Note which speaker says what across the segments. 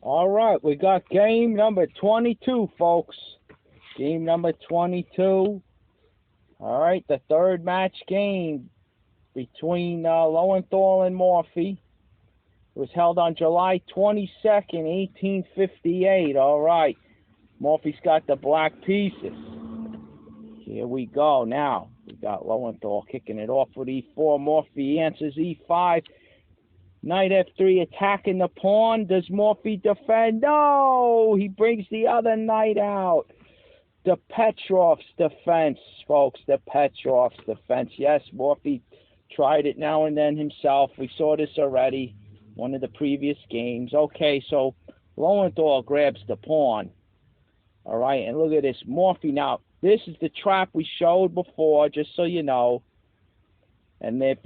Speaker 1: All right, we got game number 22, folks. Game number 22. All right, the third match game between Lowenthal and Morphy. It was held on July 22nd, 1858. All right, Morphy's got the black pieces. Here we go. Now, we got Lowenthal kicking it off with e4. Morphy answers e5. Knight f3 attacking the pawn. Does Morphy defend? No! He brings the other knight out. The Petrov's defense, folks. The Petrov's defense. Yes, Morphy tried it now and then himself. We saw this already, one of the previous games. Okay, so Lowenthal grabs the pawn. All right, and look at this. Morphy now. This is the trap we showed before, just so you know. And if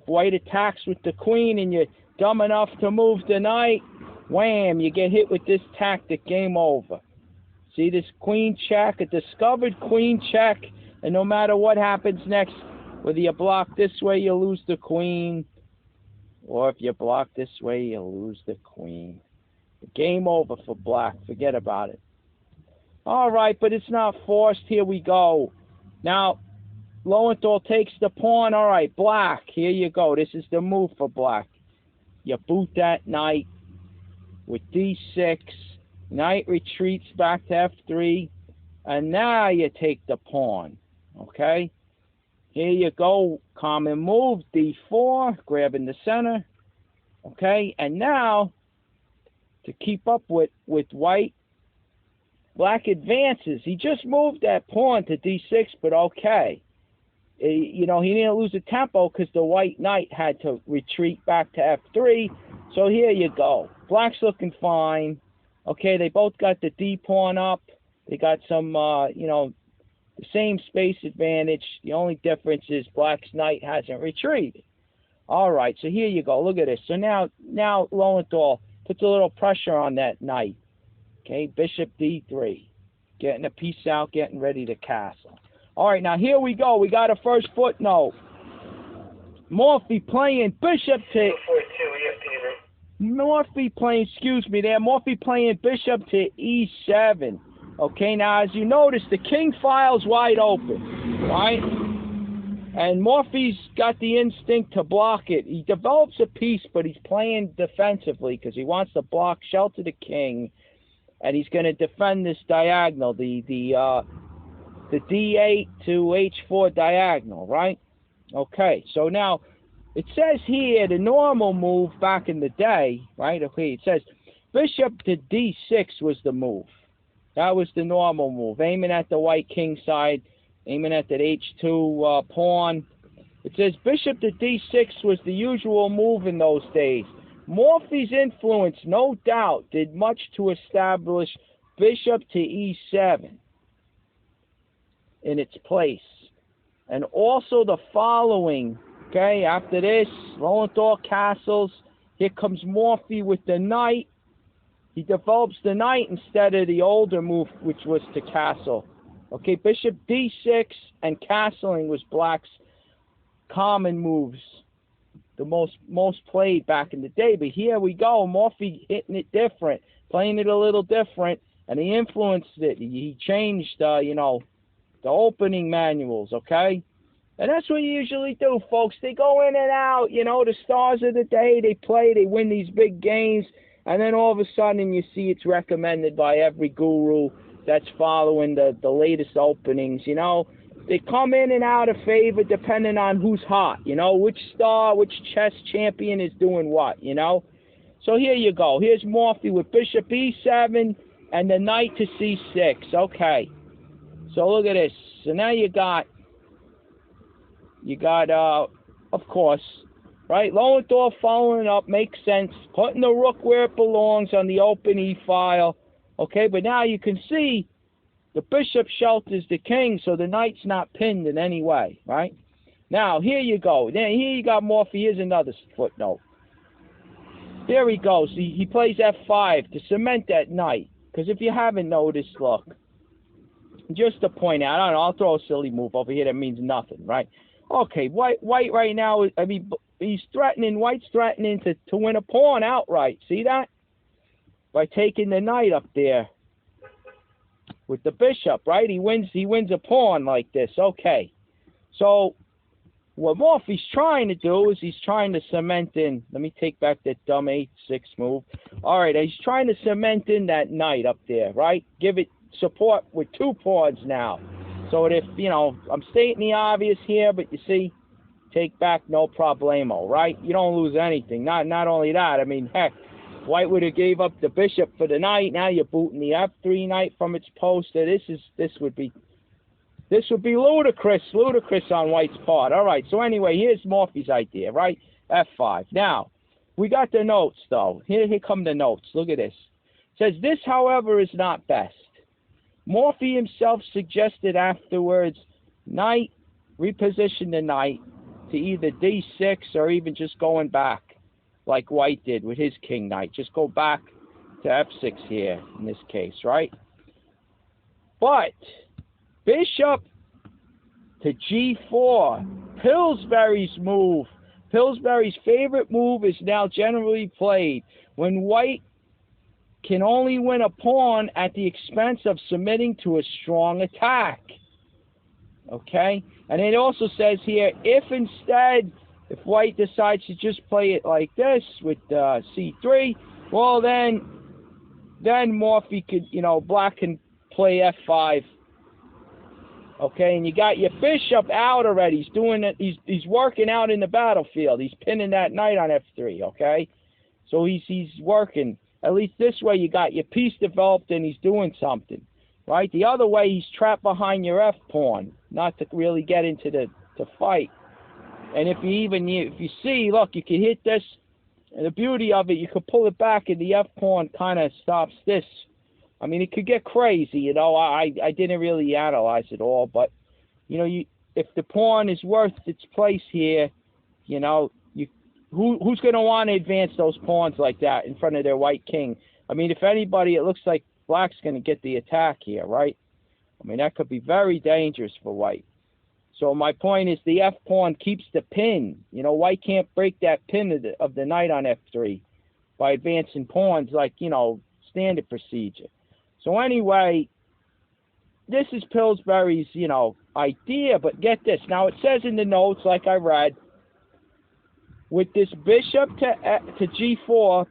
Speaker 1: white attacks with the queen and you're dumb enough to move the knight, wham, you get hit with this tactic, game over. See this queen check, a discovered queen check, and no matter what happens next, whether you block this way, you lose the queen, or if you block this way, you lose the queen. Game over for black, forget about it. All right, but it's not forced. Here we go. Now, Lowenthal takes the pawn. All right, black. Here you go. This is the move for black. You boot that knight with d6. Knight retreats back to f3. And now you take the pawn. Okay? Here you go. Common move, d4. Grabbing the center. Okay? And now, to keep up with white, black advances. He just moved that pawn to d6, but okay. You know, he didn't lose the tempo because the white knight had to retreat back to f3. So here you go. Black's looking fine. Okay, they both got the d pawn up. They got some, the same space advantage. The only difference is black's knight hasn't retreated. All right, so here you go. Look at this. So now Lowenthal puts a little pressure on that knight. Okay, bishop d3. Getting a piece out, getting ready to castle. All right, now here we go. We got a first footnote. Morphy playing bishop to... Morphy playing bishop to e7. Okay, now as you notice, the king file's wide open, right? And Morphy's got the instinct to block it. He develops a piece, but he's playing defensively because he wants to block, shelter the king, and he's going to defend this diagonal, the d8 to h4 diagonal, right? Okay, so now it says here the normal move back in the day, right? Okay, it says bishop to d6 was the move. That was the normal move, aiming at the white king side, aiming at that h2 pawn. It says bishop to d6 was the usual move in those days. Morphy's influence, no doubt, did much to establish bishop to e7 in its place. And also the following, okay, after this, Lowenthal castles. Here comes Morphy with the knight. He develops the knight instead of the older move, which was to castle. Okay, bishop d6 and castling was black's common moves, the most played back in the day. But here we go, Morphy hitting it different, playing it a little different, and he influenced it. He changed, the opening manuals, okay? And that's what you usually do, folks. They go in and out, the stars of the day, they play, they win these big games, and then all of a sudden you see it's recommended by every guru that's following the latest openings, They come in and out of favor depending on who's hot, which star, which chess champion is doing what, So here you go. Here's Morphy with bishop e7 and the knight to c6. Okay. So look at this. So now you got, of course, right? Lowenthal following up makes sense. Putting the rook where it belongs on the open e-file. Okay, but now you can see the bishop shelters the king, so the knight's not pinned in any way, right? Now, here you go. Then here you got Morphy. Here's another footnote. There he goes. He plays f5 to cement that knight. Because if you haven't noticed, look, just to point out, I don't know, I'll throw a silly move over here that means nothing, right? Okay, white right now, he's threatening, white's threatening to win a pawn outright. See that? by taking the knight up there with the bishop, right? He wins a pawn like this. Okay. So what Morphy's trying to do is he's trying to cement in. Let me take back that dumb 8-6 move. All right, he's trying to cement in that knight up there, right? Give it support with 2 pawns now. So if, you know, I'm stating the obvious here, but you see, take back no problemo, right? You don't lose anything. Not only that, I mean, heck, White would have gave up the bishop for the knight. Now you're booting the f3 knight from its post. This would be ludicrous on White's part. All right, so anyway, here's Morphy's idea, right? f5. Now, we got the notes, though. Here come the notes. Look at this. It says, this, however, is not best. Morphy himself suggested afterwards, knight, reposition the knight to either d6 or even just going back like White did with his king knight. Just go back to f6 here in this case, right? But bishop to g4, Pillsbury's move. Pillsbury's favorite move is now generally played when White can only win a pawn at the expense of submitting to a strong attack. Okay? And it also says here, if White decides to just play it like this with c3, well then Morphy could, you know, black can play f5. Okay, and you got your bishop out already. He's doing it. He's working out in the battlefield. He's pinning that knight on f3. Okay, so he's working. At least this way, you got your piece developed, and he's doing something, right? The other way, he's trapped behind your f pawn, not to really get into the fight. And if you see, look, you can hit this, and the beauty of it, you could pull it back, and the f pawn kind of stops this. I mean, it could get crazy, you know. I didn't really analyze it all, but you know, if the pawn is worth its place here, you know, who's going to want to advance those pawns like that in front of their white king? I mean, if anybody, it looks like black's going to get the attack here, right? I mean, that could be very dangerous for White. So my point is the f pawn keeps the pin. You know, White can't break that pin of the knight on f3 by advancing pawns like, you know, standard procedure. So anyway, this is Pillsbury's, you know, idea, but get this. Now it says in the notes, like I read, with this bishop to g4,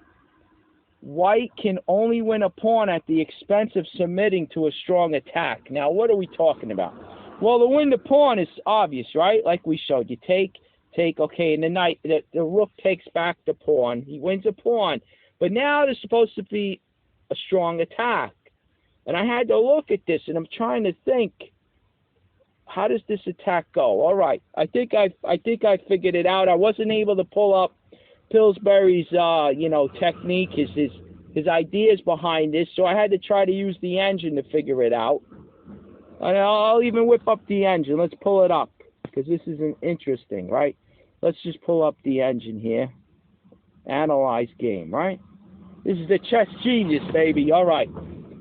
Speaker 1: White can only win a pawn at the expense of submitting to a strong attack. Now, what are we talking about? Well, to win the pawn is obvious, right? Like we showed. You take, okay, and the knight, the rook takes back the pawn. He wins a pawn. But now there's supposed to be a strong attack. And I had to look at this, and I'm trying to think, how does this attack go? All right, I think I figured it out. I wasn't able to pull up Pillsbury's, you know, technique, his ideas behind this, so I had to try to use the engine to figure it out. And I'll even whip up the engine. Let's pull it up, because this is interesting, right? Let's just pull up the engine here. Analyze game, right? This is the chess genius, baby. All right.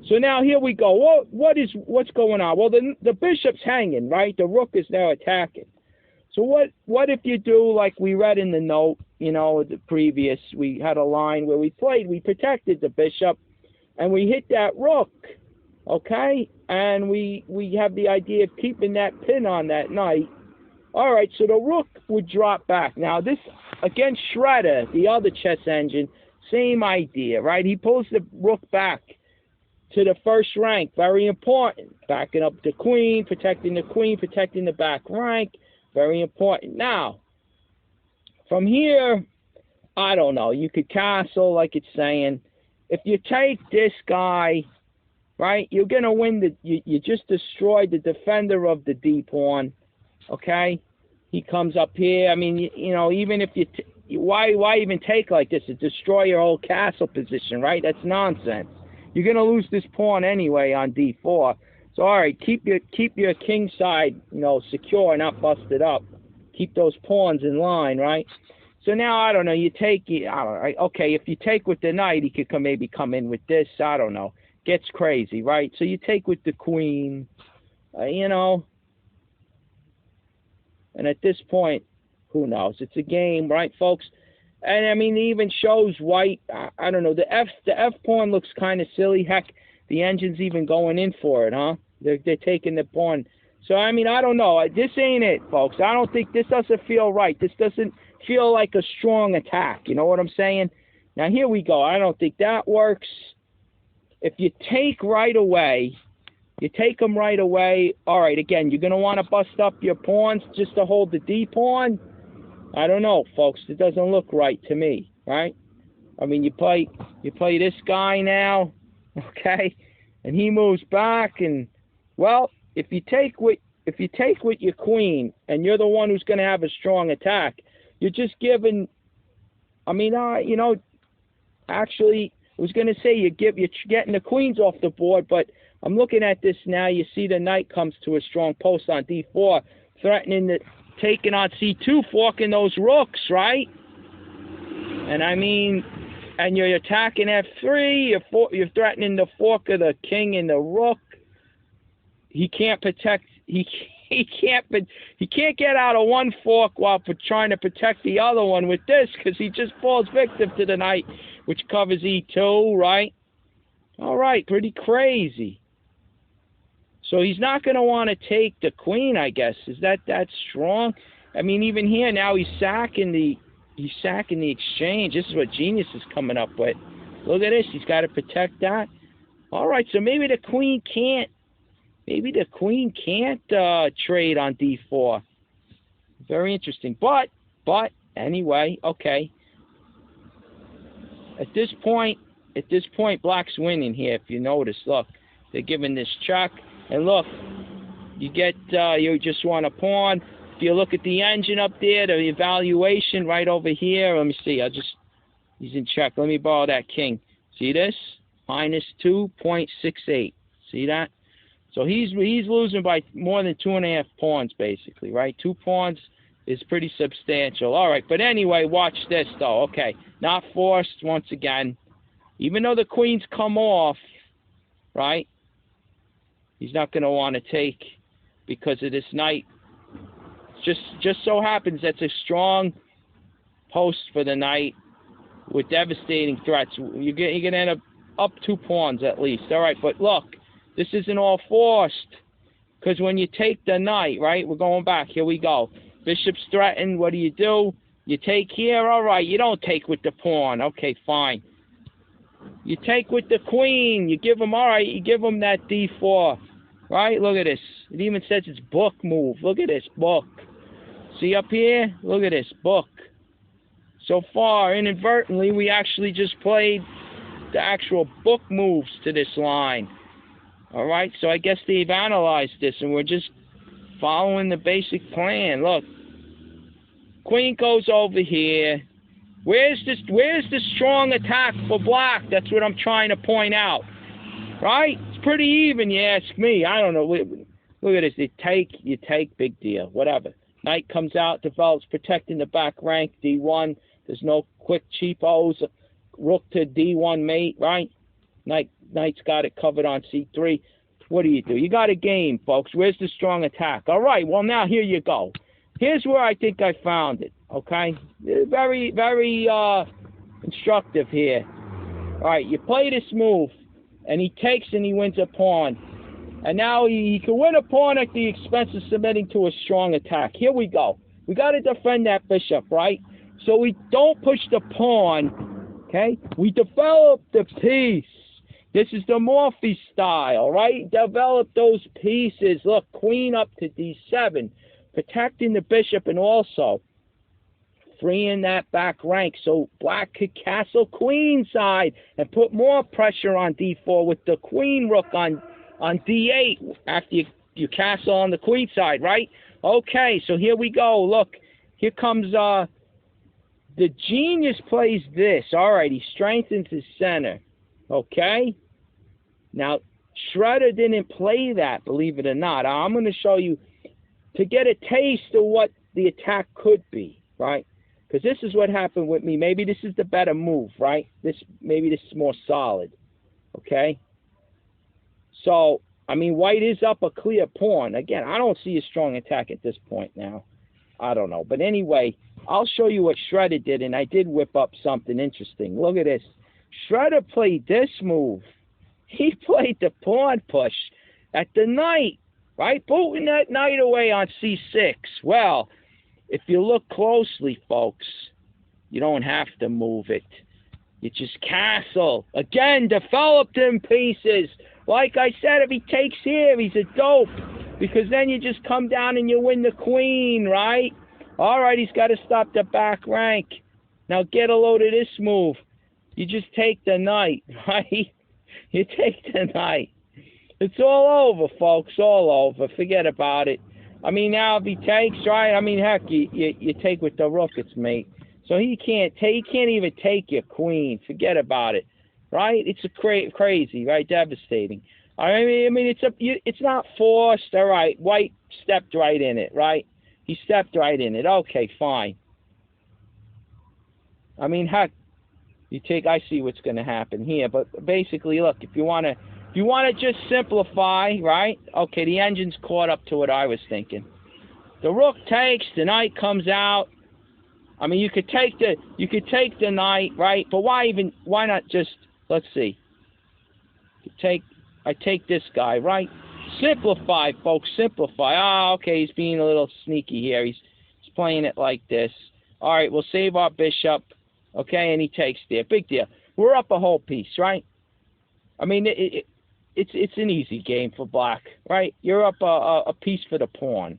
Speaker 1: So now here we go. What's going on? Well, the bishop's hanging, right? The rook is now attacking. So what if you do like we read in the note, you know, the previous, we had a line where we protected the bishop, and we hit that rook, okay? And we have the idea of keeping that pin on that knight. All right, so the rook would drop back. Now this, against Shredder, the other chess engine, same idea, right? He pulls the rook back to the first rank, very important. Backing up the queen, protecting the back rank, very important. Now, from here, I don't know, you could castle like it's saying. If you take this guy, right, you're going to win you just destroyed the defender of the D pawn, okay? He comes up here. I mean, you know, even if why even take like this? To destroy your whole castle position, right? That's nonsense. You're going to lose this pawn anyway on d4. So, all right, keep your king side, you know, secure, not busted up. Keep those pawns in line, right? So now, I don't know, you take, okay, if you take with the knight, he could maybe come in with this, I don't know. Gets crazy, right? So you take with the queen, you know. And at this point, who knows? It's a game, right, folks? And I mean, it even shows white. I don't know. The F pawn looks kind of silly. Heck, the engine's even going in for it, huh? They're taking the pawn. So I mean, I don't know. This ain't it, folks. I don't think this doesn't feel right. This doesn't feel like a strong attack. You know what I'm saying? Now here we go. I don't think that works. If you take right away, you take them right away. All right. Again, you're gonna want to bust up your pawns just to hold the D pawn. I don't know, folks. It doesn't look right to me, right? I mean, you play this guy now, okay, and he moves back, and well, if you take with your queen, and you're the one who's going to have a strong attack, you're just giving. I mean, you know, actually, I was going to say you're getting the queens off the board, but I'm looking at this now. You see the knight comes to a strong post on D4, threatening the taking on C2, forking those rooks, right? And I mean, and you're attacking F3. You're threatening the fork of the king and the rook. He can't protect. He can't get out of one fork while trying to protect the other one with this, because he just falls victim to the knight, which covers E2, right? All right, pretty crazy. So he's not going to want to take the queen, I guess. Is that strong? I mean, even here now he's sacking the exchange. This is what Genius is coming up with. Look at this. He's got to protect that. All right, so maybe the queen can't. Maybe the queen can't trade on D4. Very interesting. But anyway, okay. At this point, Black's winning here. If you notice, look, they're giving this check. And look, you get, you just want a pawn. If you look at the engine up there, the evaluation right over here, let me see, he's in check. Let me borrow that king. See this? Minus 2.68. See that? So he's losing by more than 2.5 pawns, basically, right? 2 pawns is pretty substantial. All right, but anyway, watch this, though. Okay, not forced once again. Even though the queen's come off, right? He's not going to want to take because of this knight. Just so happens that's a strong post for the knight with devastating threats. You're going to end up 2 pawns at least. All right, but look, this isn't all forced, because when you take the knight, right, we're going back. Here we go. Bishop's threatened. What do? You take here. All right, you don't take with the pawn. Okay, fine. You take with the queen. You give him, all right, you give him that D4. Right? Look at this. It even says it's book move. Look at this, book. See up here? Look at this, book. So far, inadvertently, we actually just played the actual book moves to this line. All right? So I guess they've analyzed this, and we're just following the basic plan. Look. Queen goes over here. Where's the strong attack for Black? That's what I'm trying to point out. Right? It's pretty even, you ask me. I don't know. Look at this. You take, big deal. Whatever. Knight comes out, develops, protecting the back rank, D1. There's no quick cheapos. Rook to D1 mate, right? Knight's got it covered on C3. What do? You got a game, folks. Where's the strong attack? All right, well, now here you go. Here's where I think I found it, okay? Very, very instructive here. All right, you play this move, and he takes and he wins a pawn. And now he can win a pawn at the expense of submitting to a strong attack. Here we go. We got to defend that bishop, right? So we don't push the pawn, okay? We develop the piece. This is the Morphy style, right? Develop those pieces. Look, queen up to D7, protecting the bishop and also freeing that back rank so Black could castle queenside and put more pressure on D4 with the queen rook on D8 after you castle on the queen side, right? Okay, so here we go. Look, here comes the genius plays this. All right, he strengthens his center. Okay? Now, Shredder didn't play that, believe it or not. I'm going to show you to get a taste of what the attack could be, right? Because this is what happened with me. Maybe this is the better move, right? Maybe this is more solid, okay? So, I mean, white is up a clear pawn. Again, I don't see a strong attack at this point now. I don't know. But anyway, I'll show you what Shredder did, and I did whip up something interesting. Look at this. Shredder played this move. He played the pawn push at the knight, right? Booting that knight away on c6. Well, if you look closely, folks, you don't have to move it. You just castle. Again, developed in pieces. Like I said, if he takes here, he's a dope. Because then you just come down and you win the queen, right? All right, he's got to stop the back rank. Now get a load of this move. You just take the knight, right? You take the knight. It's all over, folks, all over. Forget about it. I mean, now if he takes, right? I mean, heck, you take with the rook, it's mate. So he can't even take your queen. Forget about it, right? It's a crazy, right? Devastating. I mean, it's not forced. All right, white stepped right in it, right? He stepped right in it. Okay, fine. I mean, heck, I see what's going to happen here. But basically, look, if you want to just simplify, right? Okay, the engine's caught up to what I was thinking. The rook takes, the knight comes out. I mean, you could take the knight, right? But why not just, let's see. I take this guy, right? Simplify, folks, simplify. Ah, okay, he's being a little sneaky here. He's playing it like this. All right, we'll save our bishop, okay, and he takes there. Big deal. We're up a whole piece, right? I mean, it's an easy game for black, right? You're up a piece for the pawn.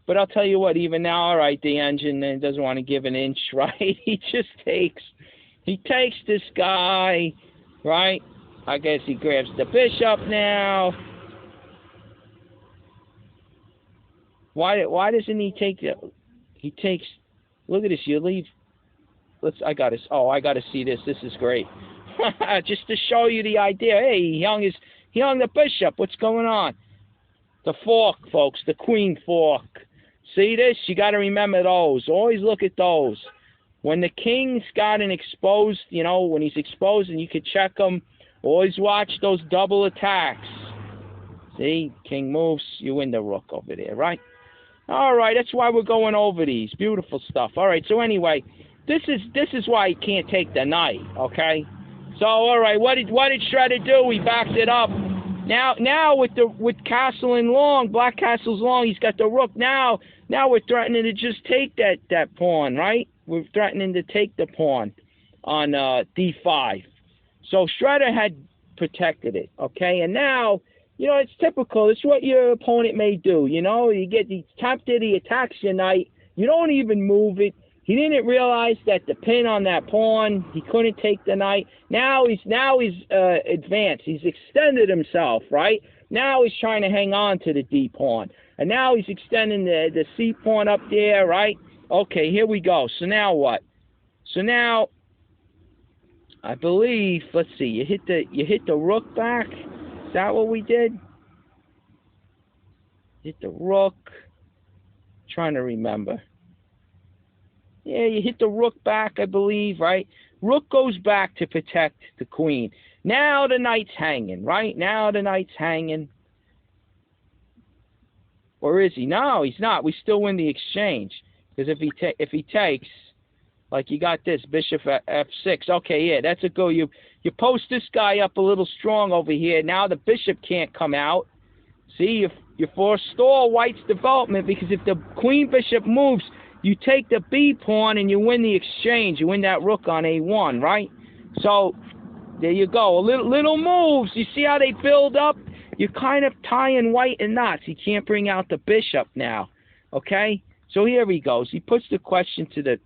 Speaker 1: But I'll tell you what, even now, all right, the engine doesn't want to give an inch, right? He takes this guy, right? I guess he grabs the bishop now. Why doesn't he take the? He takes. Look at this. You leave. I gotta see this. This is great. Just to show you the idea. Hey, he hung the bishop. What's going on? The fork, folks. The queen fork. See this? You got to remember those. Always look at those. When the king's got an exposed, when he's exposed and you can check him, always watch those double attacks. See? King moves, you win the rook over there, right? All right, that's why we're going over these. Beautiful stuff. All right, so anyway, this is why he can't take the knight, okay? So, all right, what did Shredder do? He backed it up. Now with castle and long, black castle's long, he's got the rook. Now we're threatening to just take that pawn, right? We're threatening to take the pawn on d5. So Shredder had protected it, okay? And now, it's typical. It's what your opponent may do, he's tempted, he attacks your knight. You don't even move it. He didn't realize that the pin on that pawn, he couldn't take the knight. Now he's advanced. He's extended himself, right? Now he's trying to hang on to the D pawn. And now he's extending the C pawn up there, right? Okay, here we go. So now what? So now, I believe, let's see, you hit the rook back. Is that what we did? Hit the rook. Trying to remember. Yeah, you hit the rook back, I believe, right? Rook goes back to protect the queen. Now the knight's hanging, right? Now the knight's hanging. Or is he? No, he's not. We still win the exchange. Because if he takes, like you got this, bishop f6. Okay, yeah, that's a go. You post this guy up a little strong over here. Now the bishop can't come out. See, you forestall white's development, because if the queen bishop moves, you take the B pawn and you win the exchange. You win that rook on A1, right? So there you go. Little moves. You see how they build up? You're kind of tying white in knots. He can't bring out the bishop now. Okay? So here he goes. He puts the question to the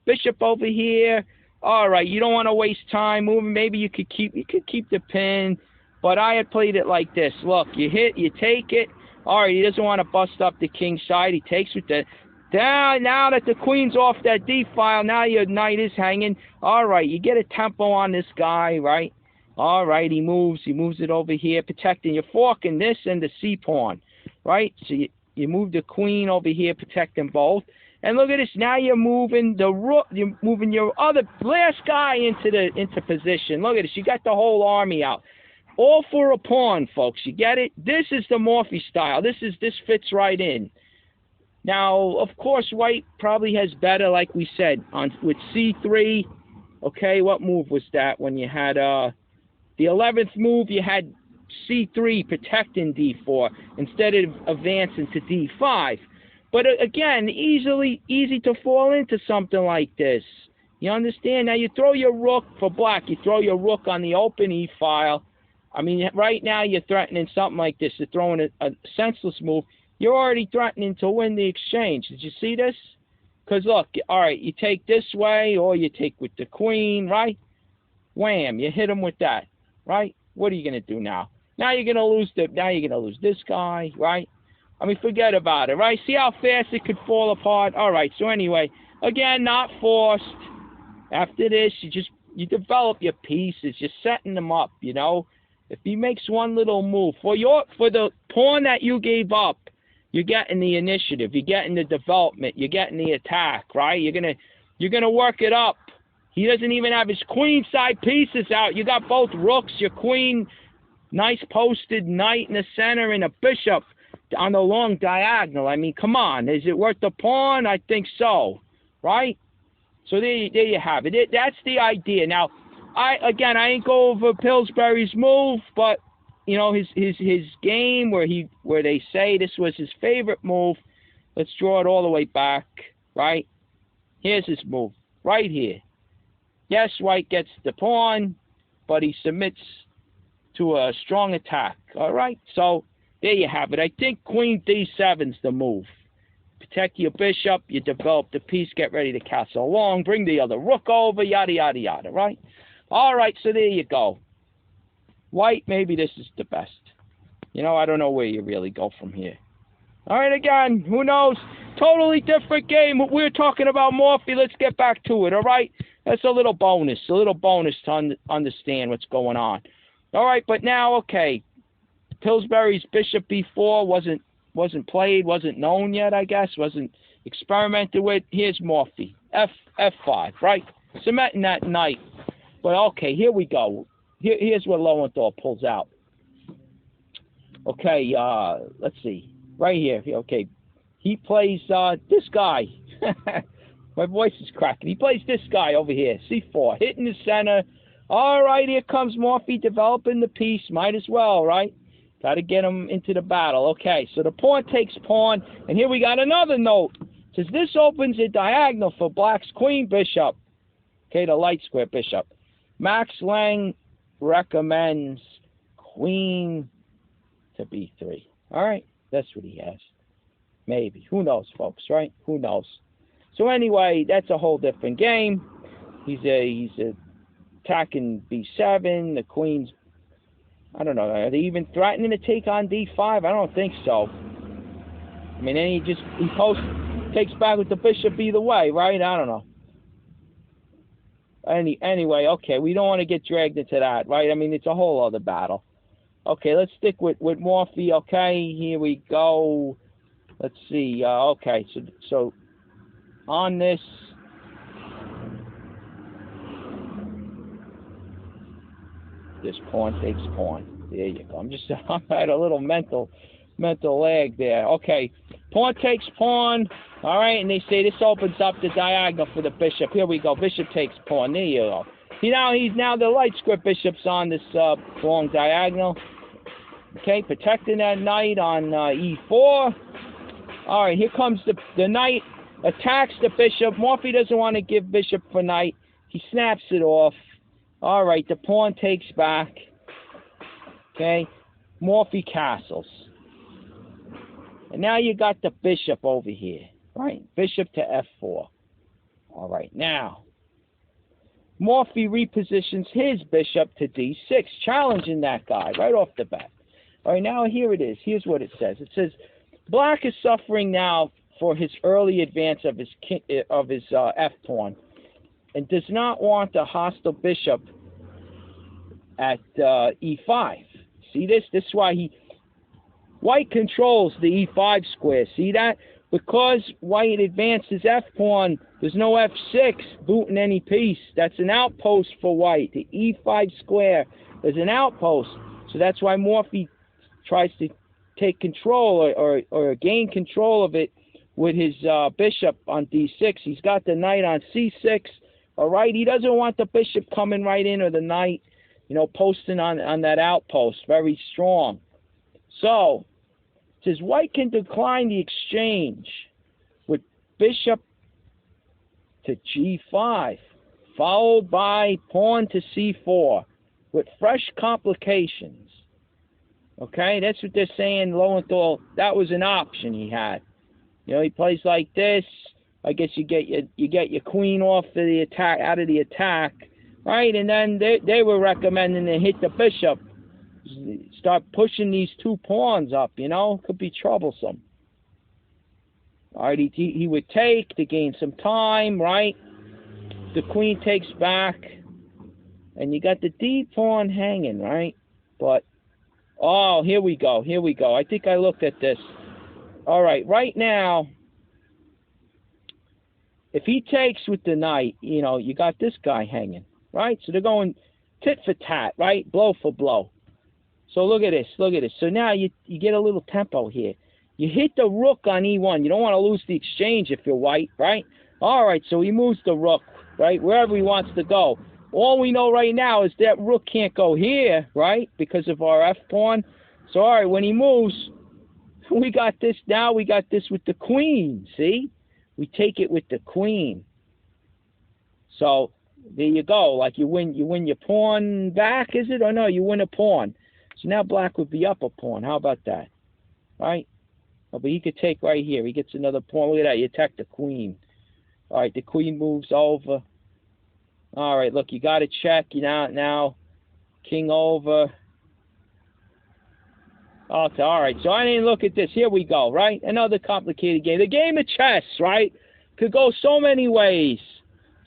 Speaker 1: bishop over here. All right, you don't want to waste time moving. Maybe you could keep the pin. But I had played it like this. Look, you hit, you take it. All right, he doesn't want to bust up the king side. He takes with the... Now that the queen's off that D file, now your knight is hanging. All right, you get a tempo on this guy, right? All right, he moves it over here, protecting. You're forking this and the C pawn, right? So you move the queen over here, protecting both. And look at this. Now you're moving the rook. You're moving your other last guy into position. Look at this. You got the whole army out. All for a pawn, folks. You get it? This is the Morphy style. This fits right in. Now, of course, white probably has better, like we said, with c3. Okay, what move was that when you had the 11th move? You had c3 protecting d4 instead of advancing to d5. But again, easy to fall into something like this. You understand? Now you throw your rook for black. You throw your rook on the open e-file. I mean, right now you're threatening something like this. You're throwing a senseless move. You're already threatening to win the exchange. Did you see this? Because look, all right, you take this way or you take with the queen, right? Wham! You hit him with that, right? What are you gonna do now? Now you're gonna lose this guy, right? I mean, forget about it, right? See how fast it could fall apart. All right. So anyway, again, not forced. After this, you develop your pieces. You're setting them up. You know, if he makes one little move for the pawn that you gave up, you're getting the initiative. You're getting the development. You're getting the attack, right? You're gonna work it up. He doesn't even have his queen side pieces out. You got both rooks, your queen, nice posted knight in the center, and a bishop on the long diagonal. I mean, come on. Is it worth the pawn? I think so, right? So there you have it. That's the idea. Now, I ain't go over Pillsbury's move, but you know his game where they say this was his favorite move. Let's draw it all the way back, right? Here's his move, right here. Yes, white gets the pawn, but he submits to a strong attack. All right, so there you have it. I think Queen D7's the move. Protect your bishop, you develop the piece, get ready to castle along, bring the other rook over, yada, yada, yada, right? All right, so there you go. White, maybe this is the best. You know, I don't know where you really go from here. All right, again, who knows? Totally different game. We're talking about Morphy. Let's get back to it, all right? That's a little bonus to understand what's going on. All right, but now, okay, Pillsbury's bishop b4 wasn't played, wasn't known yet, I guess, wasn't experimented with. Here's Morphy, f5, right? Cementing that knight. But okay, here we go. Here's where Lowenthal pulls out. Okay, let's see. Right here, okay. He plays this guy. My voice is cracking. He plays this guy over here, c4, hitting the center. All right, here comes Morphy developing the piece. Might as well, right? Got to get him into the battle. Okay, so the pawn takes pawn, and here we got another note. It says this opens a diagonal for black's queen bishop. Okay, the light square bishop. Max Lang recommends queen to b3. All right, that's what he has. Maybe. Who knows, folks, right? Who knows? So anyway, that's a whole different game. He's attacking b7. The queen's, I don't know, are they even threatening to take on d5? I don't think so. I mean, then he takes back with the bishop either way, right? I don't know. Anyway, okay, we don't want to get dragged into that, right? I mean, it's a whole other battle. Okay, let's stick with Morphy. Okay, here we go. Let's see. Okay, so on this, pawn takes pawn. There you go. I'm at a little mental lag there. Okay, pawn takes pawn. All right, and they say this opens up the diagonal for the bishop. Here we go. Bishop takes pawn. There you go. He's now the light square bishop's on this long diagonal. Okay, protecting that knight on e4. All right, here comes the knight, attacks the bishop. Morphy doesn't want to give bishop for knight. He snaps it off. All right, the pawn takes back. Okay, Morphy castles. And now you got the bishop over here, right? Bishop to f4. All right, now Morphy repositions his bishop to d6, challenging that guy right off the bat. All right, now here it is. Here's what it says. It says, black is suffering now for his early advance of his f-pawn and does not want a hostile bishop at e5. See this? This is why white controls the e5 square. See that? Because white advances f-pawn, there's no f6 booting any piece. That's an outpost for white. The e5 square is an outpost. So that's why Morphy tries to take control or gain control of it with his bishop on d6. He's got the knight on c6. All right, he doesn't want the bishop coming right in, or the knight, posting on that outpost. Very strong. So, it says white can decline the exchange with bishop to g5, followed by pawn to c4, with fresh complications. Okay, that's what they're saying. Lowenthal, that was an option he had. He plays like this. I guess you get your queen off of the attack, out of the attack, right? And then they were recommending to hit the bishop, start pushing these two pawns up. Could be troublesome. All right, he would take to gain some time, right? The queen takes back, and you got the d pawn hanging, right? But oh, here we go. I think I looked at this. All right, right now, if he takes with the knight, you got this guy hanging, right? So they're going tit for tat, right? Blow for blow. So look at this. So now you get a little tempo here. You hit the rook on e1. You don't want to lose the exchange if you're white, right? All right, so he moves the rook, right, wherever he wants to go. All we know right now is that rook can't go here, right, because of our f-pawn. So, all right, when he moves, we got this. Now we got this with the queen, see? We take it with the queen. So there you go. Like you win your pawn back, is it? Or no, you win a pawn. So now black would be up a pawn. How about that? Right? Oh, but he could take right here. He gets another pawn. Look at that. You attack the queen. All right, the queen moves over. All right, look, you got to check. Now, king over. Okay, all right, so I didn't look at this. Here we go, right? Another complicated game. The game of chess, right? Could go so many ways.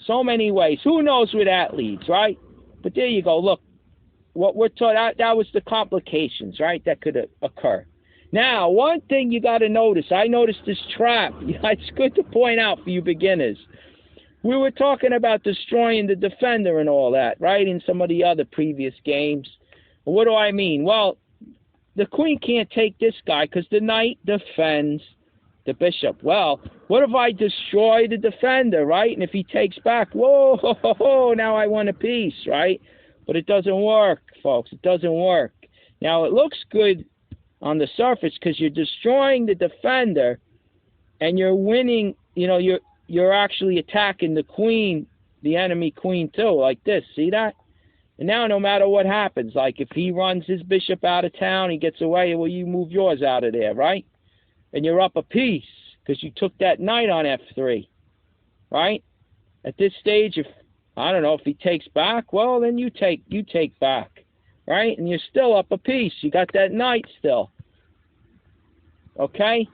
Speaker 1: So many ways. Who knows where that leads, right? But there you go. Look, what we're taught, that was the complications, right, that could occur. Now, one thing you got to notice, I noticed this trap. It's good to point out for you beginners. We were talking about destroying the defender and all that, right, in some of the other previous games. What do I mean? Well, the queen can't take this guy because the knight defends the bishop. Well, what if I destroy the defender, right? And if he takes back, whoa, now I want a piece, right? But it doesn't work, folks. It doesn't work. Now, it looks good on the surface because you're destroying the defender and you're winning, you're actually attacking the queen, the enemy queen too, like this. See that? And now no matter what happens, like if he runs his bishop out of town, he gets away, well, you move yours out of there, right? And you're up a piece because you took that knight on f3, right? At this stage, if he takes back, well, then you take back, right? And you're still up a piece. You got that knight still, okay?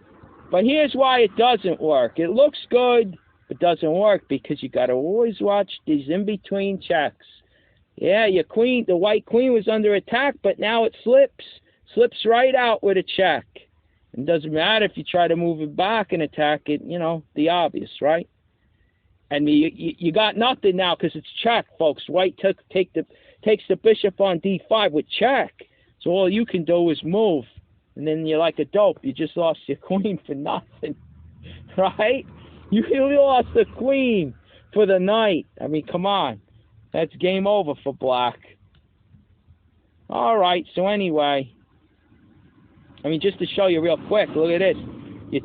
Speaker 1: But here's why it doesn't work. It looks good, but doesn't work because you got to always watch these in-between checks. Yeah, your queen, the white queen was under attack, but now it slips right out with a check. It doesn't matter if you try to move it back and attack it, the obvious, right? And you got nothing now because it's check, folks. White takes the bishop on d5 with check. So all you can do is move. And then you're like a dope. You just lost your queen for nothing, right? You lost the queen for the knight. I mean, come on. That's game over for black. All right, so anyway, just to show you real quick, look at this. You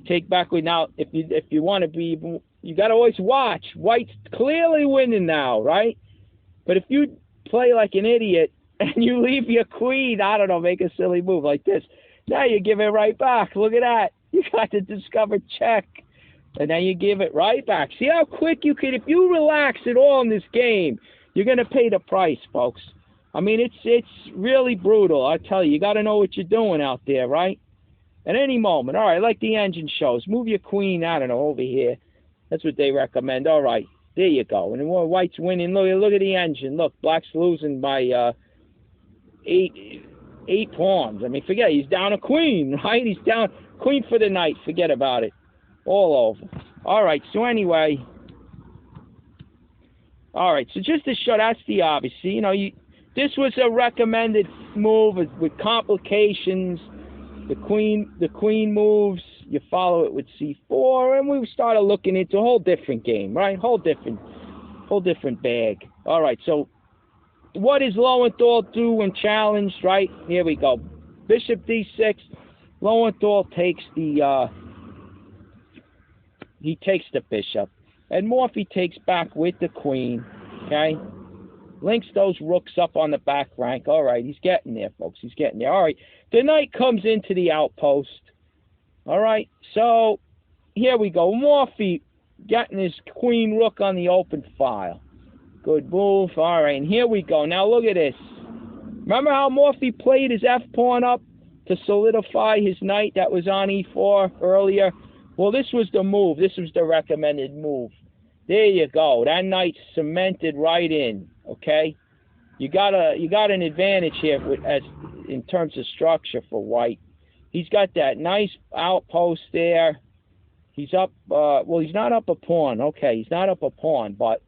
Speaker 1: take back with now. If you want to be, you got to always watch. White's clearly winning now, right? But if you play like an idiot and you leave your queen, make a silly move like this. Now you give it right back. Look at that. You got the discovered check. And then you give it right back. See how quick you can, if you relax at all in this game, you're going to pay the price, folks. It's really brutal. I tell you, you got to know what you're doing out there, right? At any moment. All right, like the engine shows. Move your queen, over here. That's what they recommend. All right, there you go. And white's winning. Look at the engine. Look, black's losing by 8 pawns. Forget it. He's down a queen, right? He's down queen for the knight. Forget about it. All over. All right, so anyway. All right, so just to show, that's the obvious. This was a recommended move with complications. The queen moves. you follow it with c4, and we started looking into a whole different game, right? Whole different bag. All right, so what does Lowenthal do when challenged, right? Here we go. Bishop d6. Lowenthal takes the bishop, and Morphy takes back with the queen. Okay, links those rooks up on the back rank. All right, he's getting there, folks. He's getting there. All right, the knight comes into the outpost. All right, so here we go. Morphy getting his queen rook on the open file. Good move. All right, and here we go. Now look at this. Remember how Morphy played his f-pawn up to solidify his knight that was on e4 earlier? Well, this was the move. This was the recommended move. There you go. That knight cemented right in. Okay, you got an advantage here in terms of structure for white. He's got that nice outpost there. He's up. Well, he's not up a pawn. Okay, he's not up a pawn, but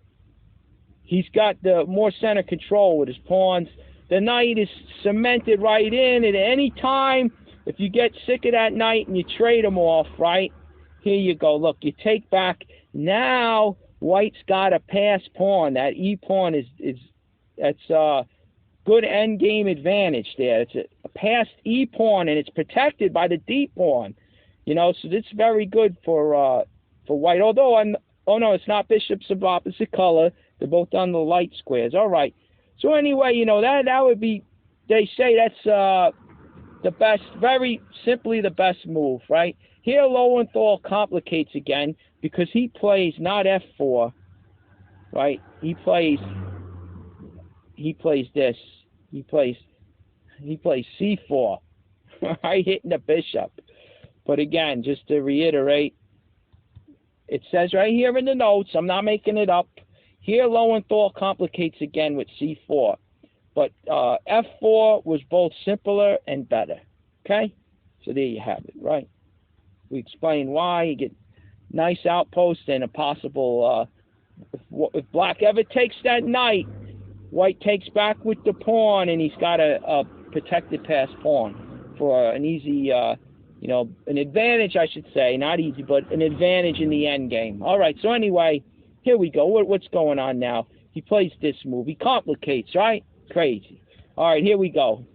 Speaker 1: he's got the more center control with his pawns. The knight is cemented right in. At any time, if you get sick of that knight and you trade him off, right? Here you go. Look, you take back. Now white's got a pass pawn. That e pawn that's a good end game advantage there. It's a passed e pawn, and it's protected by the d pawn. You know, so it's very good for white. Although oh no, it's not bishops of opposite color. They're both on the light squares. All right. So anyway, you know that would be. They say that's the best. Very simply the best move, right? Here Lowenthal complicates again because he plays not f4, right? He plays this. He plays c4, right? Hitting the bishop. But again, just to reiterate, it says right here in the notes. I'm not making it up. Here Lowenthal complicates again with c4. But f4 was both simpler and better. Okay? So there you have it, right? We explain why. You get nice outpost and a possible, if black ever takes that knight, white takes back with the pawn, and he's got a protected pass pawn for an easy, you know, an advantage, I should say. Not easy, but an advantage in the end game. All right, so anyway, here we go. What's going on now? He plays this move. He complicates, right? Crazy. All right, here we go.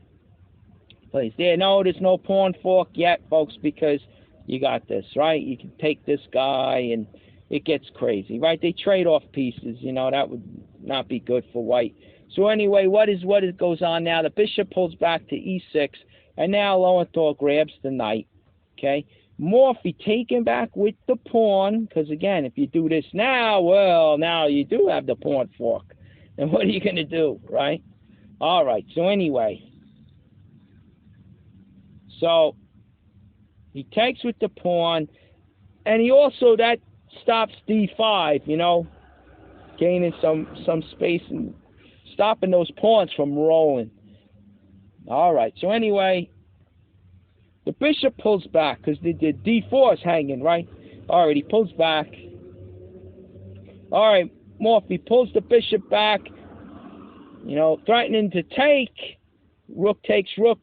Speaker 1: He plays there. No, there's no pawn fork yet, folks, because you got this, right? You can take this guy, and it gets crazy, right? They trade off pieces. You know, that would not be good for white. So anyway, what goes on now? The bishop pulls back to e6, and now Lowenthal grabs the knight, okay? Morphy taken back with the pawn, because again, if you do this now, well, now you do have the pawn fork. And what are you going to do, right? All right, so anyway. So he takes with the pawn, and he also, that stops d5, you know, gaining some space and stopping those pawns from rolling. All right, so anyway, the bishop pulls back because the d4 is hanging, right? All right, he pulls back. All right, Morphy pulls the bishop back, you know, threatening to take. Rook takes rook,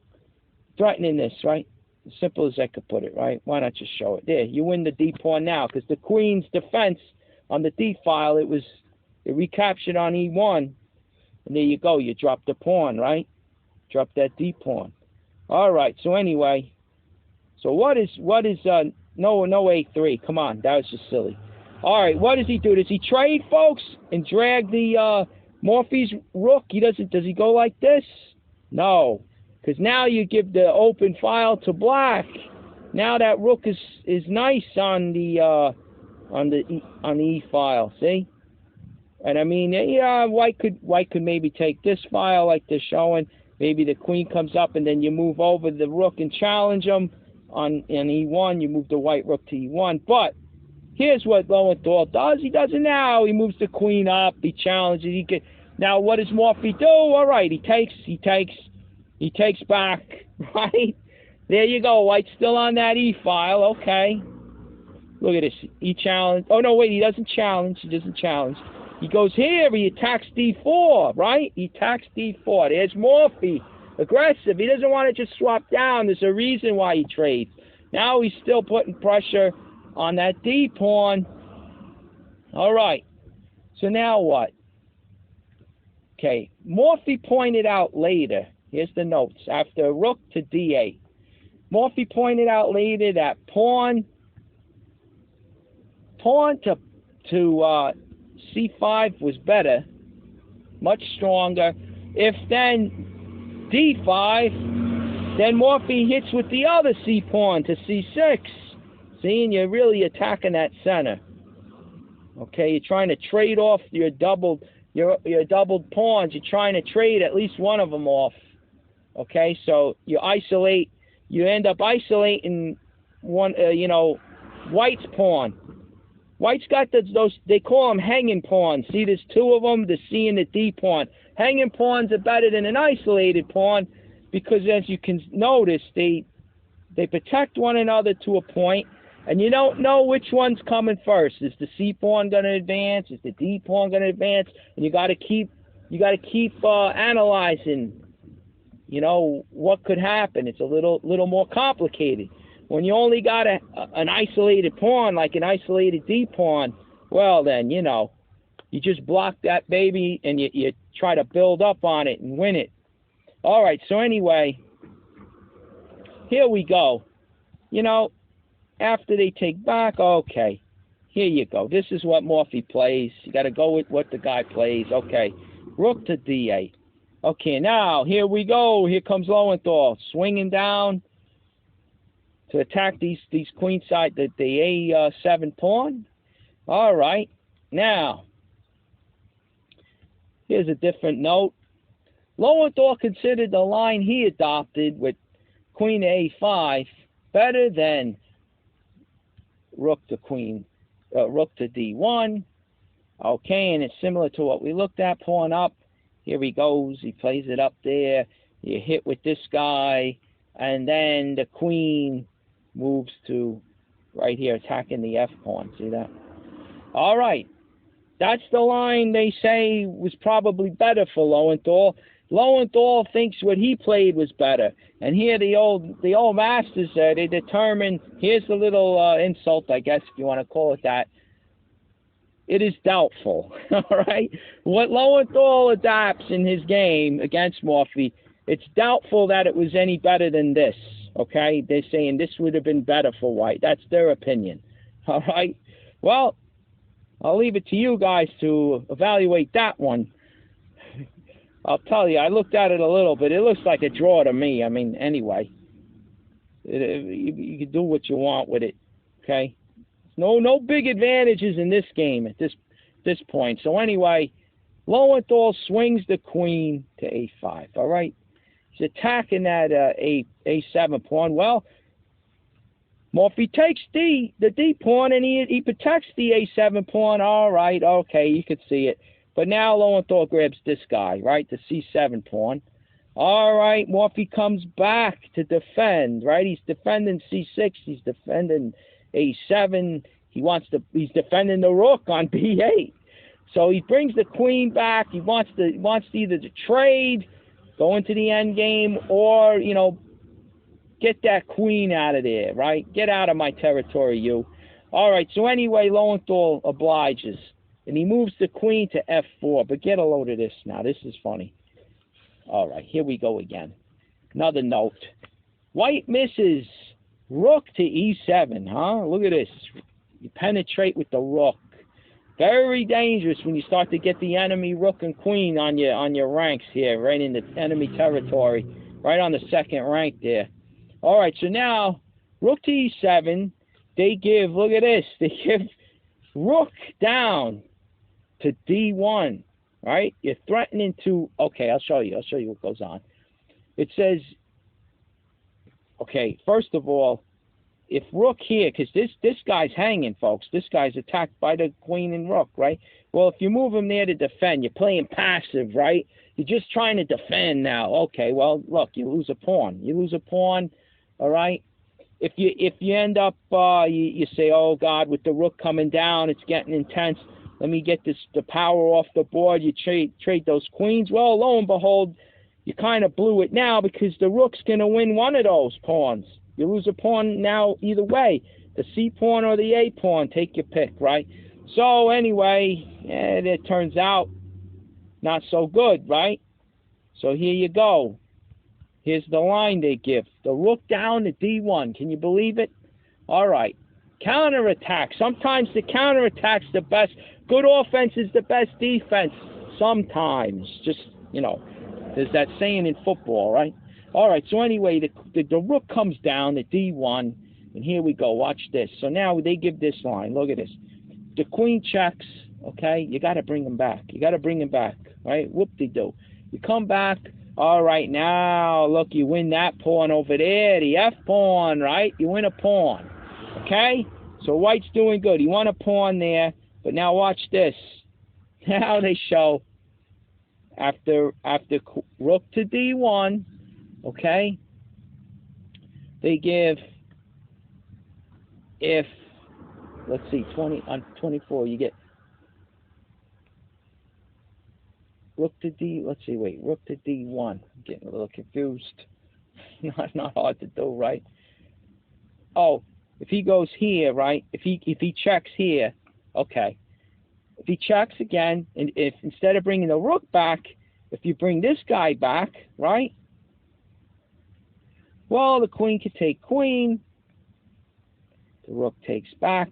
Speaker 1: threatening this, right? As simple as I could put it, right? Why not just show it? There, you win the d pawn now because the queen's defense on the d file, it recaptured on e1, and there you go. You drop the pawn, right? Drop that d pawn. All right. So anyway, so what is no a3? Come on, that was just silly. All right, what does he do? Does he trade, folks, and drag the Morphy's rook? Does he go like this? No. Because now you give the open file to black. Now that rook is nice on the e file. See, and I mean, yeah, white could maybe take this file like they're showing. Maybe the queen comes up, and then you move over the rook and challenge them on e1. You move the white rook to e1. But here's what Lowenthal does. He does it now. He moves the queen up. He challenges. Now what does Morphy do? All right, he takes back, right? There you go. White's still on that e file. Okay. Look at this. He challenged. Oh, no, wait. He doesn't challenge. He goes here. He attacks d4, right? He attacks d4. There's Morphy. Aggressive. He doesn't want to just swap down. There's a reason why he trades. Now he's still putting pressure on that D pawn. All right. So now what? Okay. Morphy pointed out later. Here's the notes. After rook to D8. Morphy pointed out later that pawn to C5 was better, much stronger. If then D5, then Morphy hits with the other C pawn to C6. See, and you're really attacking that center. Okay, you're trying to trade off your doubled pawns. You're trying to trade at least one of them off. Okay, so you end up isolating one, White's pawn. White's got those, they call them hanging pawns. See, there's two of them, the C and the D pawn. Hanging pawns are better than an isolated pawn because, as you can notice, they protect one another to a point, and you don't know which one's coming first. Is the C pawn going to advance? Is the D pawn going to advance? And you got to keep analyzing. What could happen. It's a little more complicated. When you only got an isolated pawn, like an isolated D pawn, well then, you just block that baby and you try to build up on it and win it. All right, so anyway, here we go. After they take back, okay, here you go. This is what Morphy plays. You got to go with what the guy plays. Okay, rook to D8. Okay, now, here we go. Here comes Lowenthal, swinging down to attack these queenside, the A7 pawn. All right, now, here's a different note. Lowenthal considered the line he adopted with queen to A5 better than rook to D1. Okay, and it's similar to what we looked at, pawn up. Here he goes. He plays it up there. You hit with this guy, and then the queen moves to right here, attacking the F pawn. See that? All right. That's the line they say was probably better for Lowenthal. Lowenthal thinks what he played was better. And here the old masters, they determined, here's the little insult, I guess, if you want to call it that. It is doubtful, all right? What Lowenthal adapts in his game against Morphy, it's doubtful that it was any better than this, okay? They're saying this would have been better for White. That's their opinion, all right? Well, I'll leave it to you guys to evaluate that one. I'll tell you, I looked at it a little bit. It looks like a draw to me. I mean, anyway, you can do what you want with it, okay? No big advantages in this game at this point. So anyway, Lowenthal swings the queen to A5. All right, he's attacking that A7 pawn. Well, Morphy takes the D pawn and he protects the A7 pawn. All right, okay, you could see it. But now Lowenthal grabs this guy, right, the C7 pawn. All right, Morphy comes back to defend. Right, he's defending C6. He's defending A7, he's defending the rook on B8. So he brings the queen back. He wants either to trade, go into the end game, or, get that queen out of there, right? Get out of my territory, you. All right, so anyway, Lowenthal obliges. And he moves the queen to F4. But get a load of this now. This is funny. All right, here we go again. Another note. White misses. Rook to E7, huh? Look at this. You penetrate with the rook. Very dangerous when you start to get the enemy rook and queen on your ranks here, right in the enemy territory, right on the second rank there. All right, so now rook to E7. They give, look at this, they give rook down to D1, right? You're threatening to, okay, I'll show you what goes on. It says, okay, first of all, if rook here, because this guy's hanging, folks. This guy's attacked by the queen and rook, right? Well, if you move him there to defend, you're playing passive, right? You're just trying to defend now. Okay, well, look, you lose a pawn. You lose a pawn, all right? If you end up, you say, oh, God, with the rook coming down, it's getting intense. Let me get the power off the board. You trade those queens. Well, lo and behold, you kind of blew it now because the rook's going to win one of those pawns. You lose a pawn now either way. The C pawn or the A pawn, take your pick, right? So anyway, it turns out not so good, right? So here you go. Here's the line they give. The rook down to D1. Can you believe it? All right. Counterattack. Sometimes the counterattack's the best. Good offense is the best defense. Sometimes. Just, there's that saying in football, right? All right. So anyway, the rook comes down to D1. And here we go. Watch this. So now they give this line. Look at this. The queen checks. Okay? You got to bring him back. You got to bring him back. Right? Whoop-de-doo. You come back. All right, now, look, you win that pawn over there, the F pawn, right? You win a pawn, okay? So white's doing good. He won a pawn there, but now watch this. Now they show after rook to D1, okay? They give, if, let's see, 24, you get rook to D, let's see, wait, rook to D1. I'm getting a little confused. Not hard to do, right? Oh, if he goes here, right? If he checks here, okay. If he checks again, and if instead of bringing the rook back, if you bring this guy back, right? Well, the queen could take queen. The rook takes back,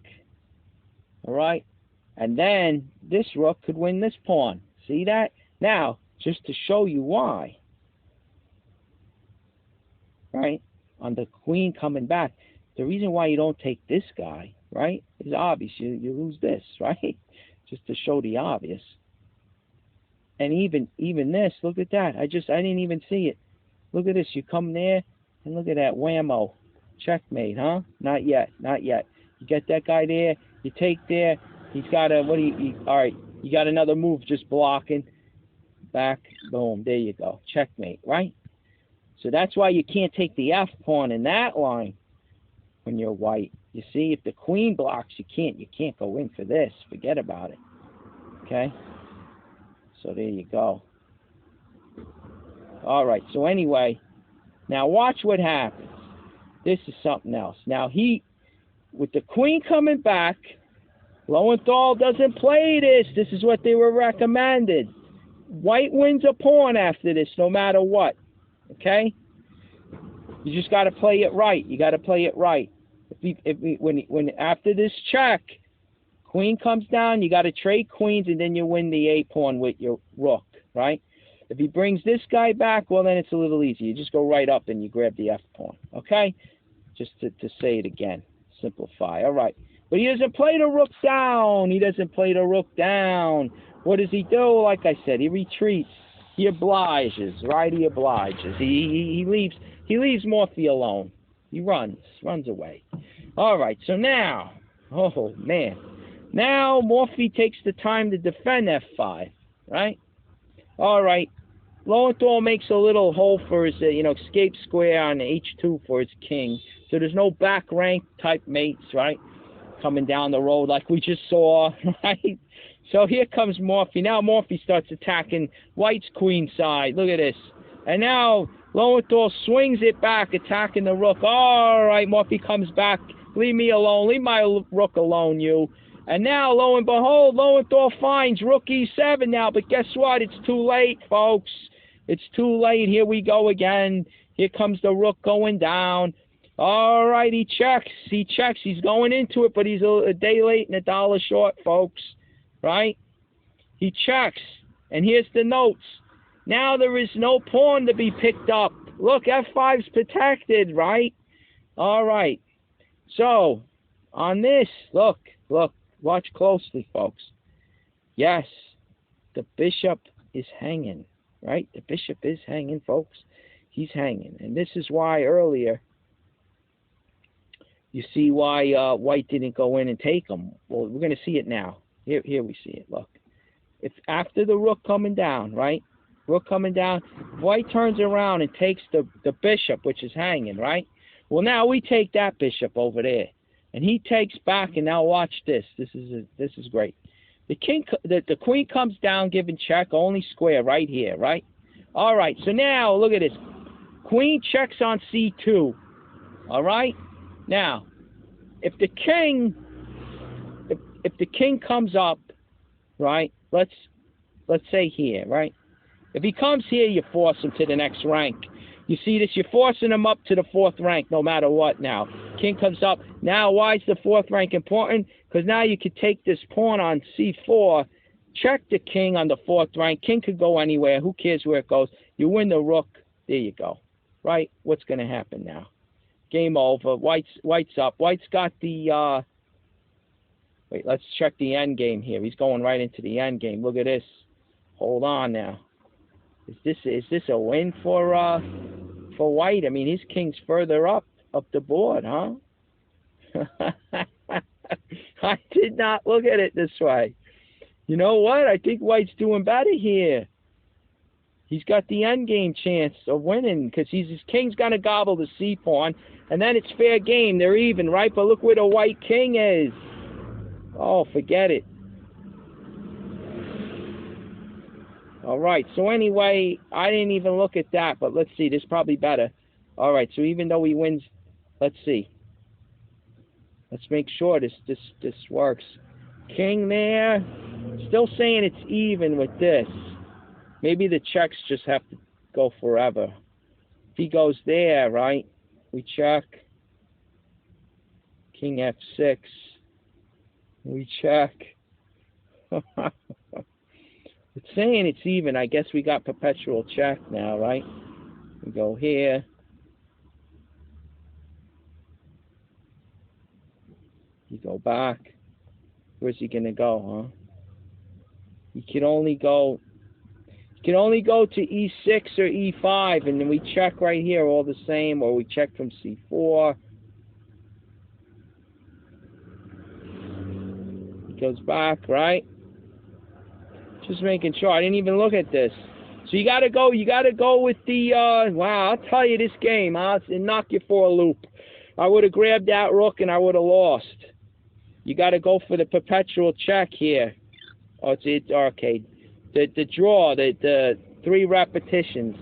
Speaker 1: all right? And then this rook could win this pawn. See that? Now, just to show you why, right, on the queen coming back, the reason why you don't take this guy, right, is obvious. You lose this, right, just to show the obvious. And even this, look at that. I didn't even see it. Look at this. You come there, and look at that. Whammo. Checkmate, huh? Not yet. Not yet. You get that guy there. You take there. He's got a, all right, you got another move just blocking. Back, boom, there you go. Checkmate, right? So that's why you can't take the F pawn in that line when you're white. You see, if the queen blocks, you can't go in for this. Forget about it. Okay? So there you go. All right, so anyway, now watch what happens. This is something else. Now with the queen coming back, Lowenthal doesn't play this. This is what they were recommended. White wins a pawn after this, no matter what. Okay? You just got to play it right. You got to play it right. When after this check, queen comes down, you got to trade queens, and then you win the A pawn with your rook, right? If he brings this guy back, well, then it's a little easier. You just go right up and you grab the F pawn. Okay? Just to say it again. Simplify. All right. But he doesn't play the rook down. He doesn't play the rook down. What does he do? Like I said, he retreats. He obliges, right? He obliges. He leaves Morphy alone. He runs away. All right, so now, oh man, now Morphy takes the time to defend F5, right? All right, Lowenthal makes a little hole for his, escape square on H2 for his king. So there's no back rank type mates, right? Coming down the road like we just saw, right? So here comes Morphy. Now Morphy starts attacking white's queen side. Look at this. And now Lowenthal swings it back, attacking the rook. All right, Morphy comes back. Leave me alone. Leave my rook alone, you. And now, lo and behold, Lowenthal finds rook E7 now. But guess what? It's too late, folks. It's too late. Here we go again. Here comes the rook going down. All right, he checks. He checks. He's going into it, but he's a day late and $1 short, folks. Right? He checks. And here's the notes. Now there is no pawn to be picked up. Look, F5's protected, right? All right. So, on this, look, watch closely, folks. Yes, the bishop is hanging, right? The bishop is hanging, folks. He's hanging. And this is why earlier, you see why white didn't go in and take him. Well, we're going to see it now. Here we see it, look. It's after the rook coming down, right? Rook coming down. White turns around and takes the bishop, which is hanging, right? Well, now we take that bishop over there. And he takes back, and now watch this. This is great. The queen comes down, giving check, only square right here, right? All right, so now look at this. Queen checks on C2. All right? Now, if the king comes up, right? Let's say here, right? If he comes here, you force him to the next rank. You see this? You're forcing him up to the 4th rank no matter what now. King comes up. Now, why is the 4th rank important? Because now you could take this pawn on c4, check the king on the 4th rank. King could go anywhere. Who cares where it goes? You win the rook. There you go. Right? What's going to happen now? Game over. White's up. White's got the... Wait, let's check the end game here. He's going right into the end game. Look at this. Hold on now. Is this a win for White? I mean, his king's further up the board, huh? I did not look at it this way. You know what? I think White's doing better here. He's got the end game chance of winning because his king's gonna gobble the c pawn, and then it's fair game. They're even, right? But look where the white king is. Oh, forget it. All right, so anyway, I didn't even look at that, but let's see. This is probably better. All right, so even though he wins, let's see. Let's make sure this works. King there. Still saying it's even with this. Maybe the checks just have to go forever. If he goes there, right, we check. King f6. We check. It's saying it's even. I guess we got perpetual check now, right? We go here. You go back. Where's he gonna go, huh? He can only go to e6 or e5, and then we check right here all the same, or we check from c4. He goes back, right? Just making sure. I didn't even look at this. So you gotta go with the wow, I'll tell you this game, huh? It knocked you for a loop. I would have grabbed that rook and I would have lost. You gotta go for the perpetual check here. Oh, it's okay. The draw, the 3 repetitions.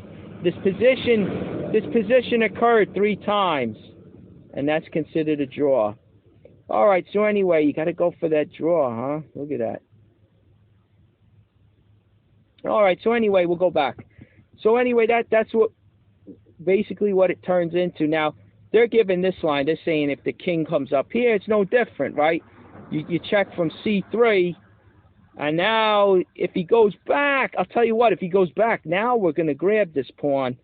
Speaker 1: This position occurred 3 times, and that's considered a draw. All right. So anyway, you got to go for that draw, huh? Look at that. All right. So anyway, we'll go back. So anyway, that's what basically what it turns into. Now they're giving this line. They're saying if the king comes up here, it's no different, right? You check from c3. And now, if he goes back, I'll tell you what, if he goes back, now we're going to grab this pawn.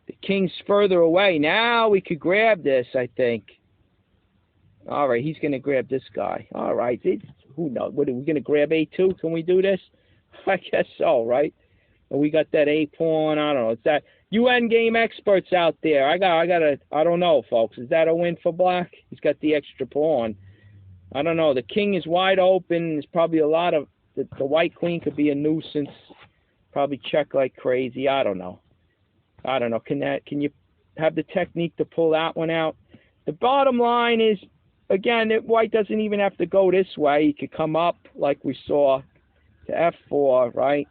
Speaker 1: The king's further away. Now we could grab this, I think. All right, he's going to grab this guy. All right, who knows? What, are we going to grab a2? Can we do this? I guess so, right? And we got that a pawn. I don't know. It's that you endgame experts out there. I don't know, folks. Is that a win for black? He's got the extra pawn. I don't know. The king is wide open. There's probably a lot of... The white queen could be a nuisance. Probably check like crazy. I don't know. Can you have the technique to pull that one out? The bottom line is, again, white doesn't even have to go this way. He could come up like we saw to f4, right?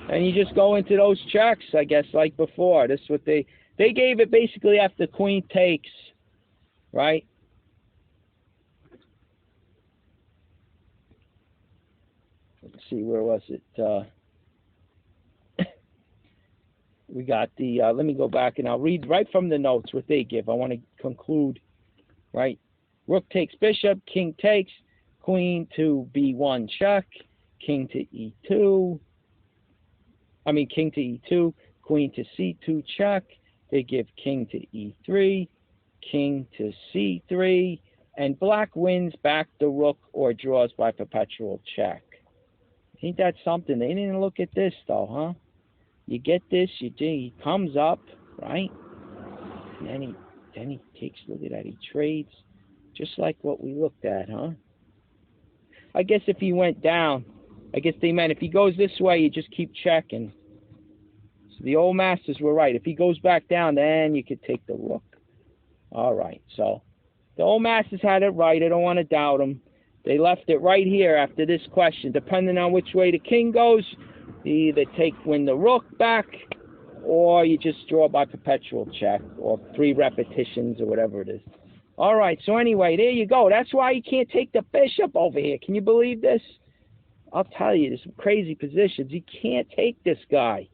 Speaker 1: And you just go into those checks, I guess, like before. This is what they gave it basically after queen takes, right? Let's see, where was it? We got the, let me go back and I'll read right from the notes what they give. I want to conclude, right? Rook takes bishop, king takes, queen to b1 check, king to e2. King to e2, queen to c2 check. They give king to e3, king to c3, and black wins back the rook or draws by perpetual check. Ain't that something? They didn't look at this, though, huh? You get this, he comes up, right? And then he takes, look at that, he trades, just like what we looked at, huh? I guess if he went down, I guess they meant if he goes this way, you just keep checking. So the old masters were right. If he goes back down, then you could take the rook. All right, so the old masters had it right. I don't want to doubt them. They left it right here after this question. Depending on which way the king goes, they either win the rook back, or you just draw by perpetual check, or 3 repetitions, or whatever it is. All right, so anyway, there you go. That's why you can't take the bishop over here. Can you believe this? I'll tell you, there's some crazy positions. You can't take this guy.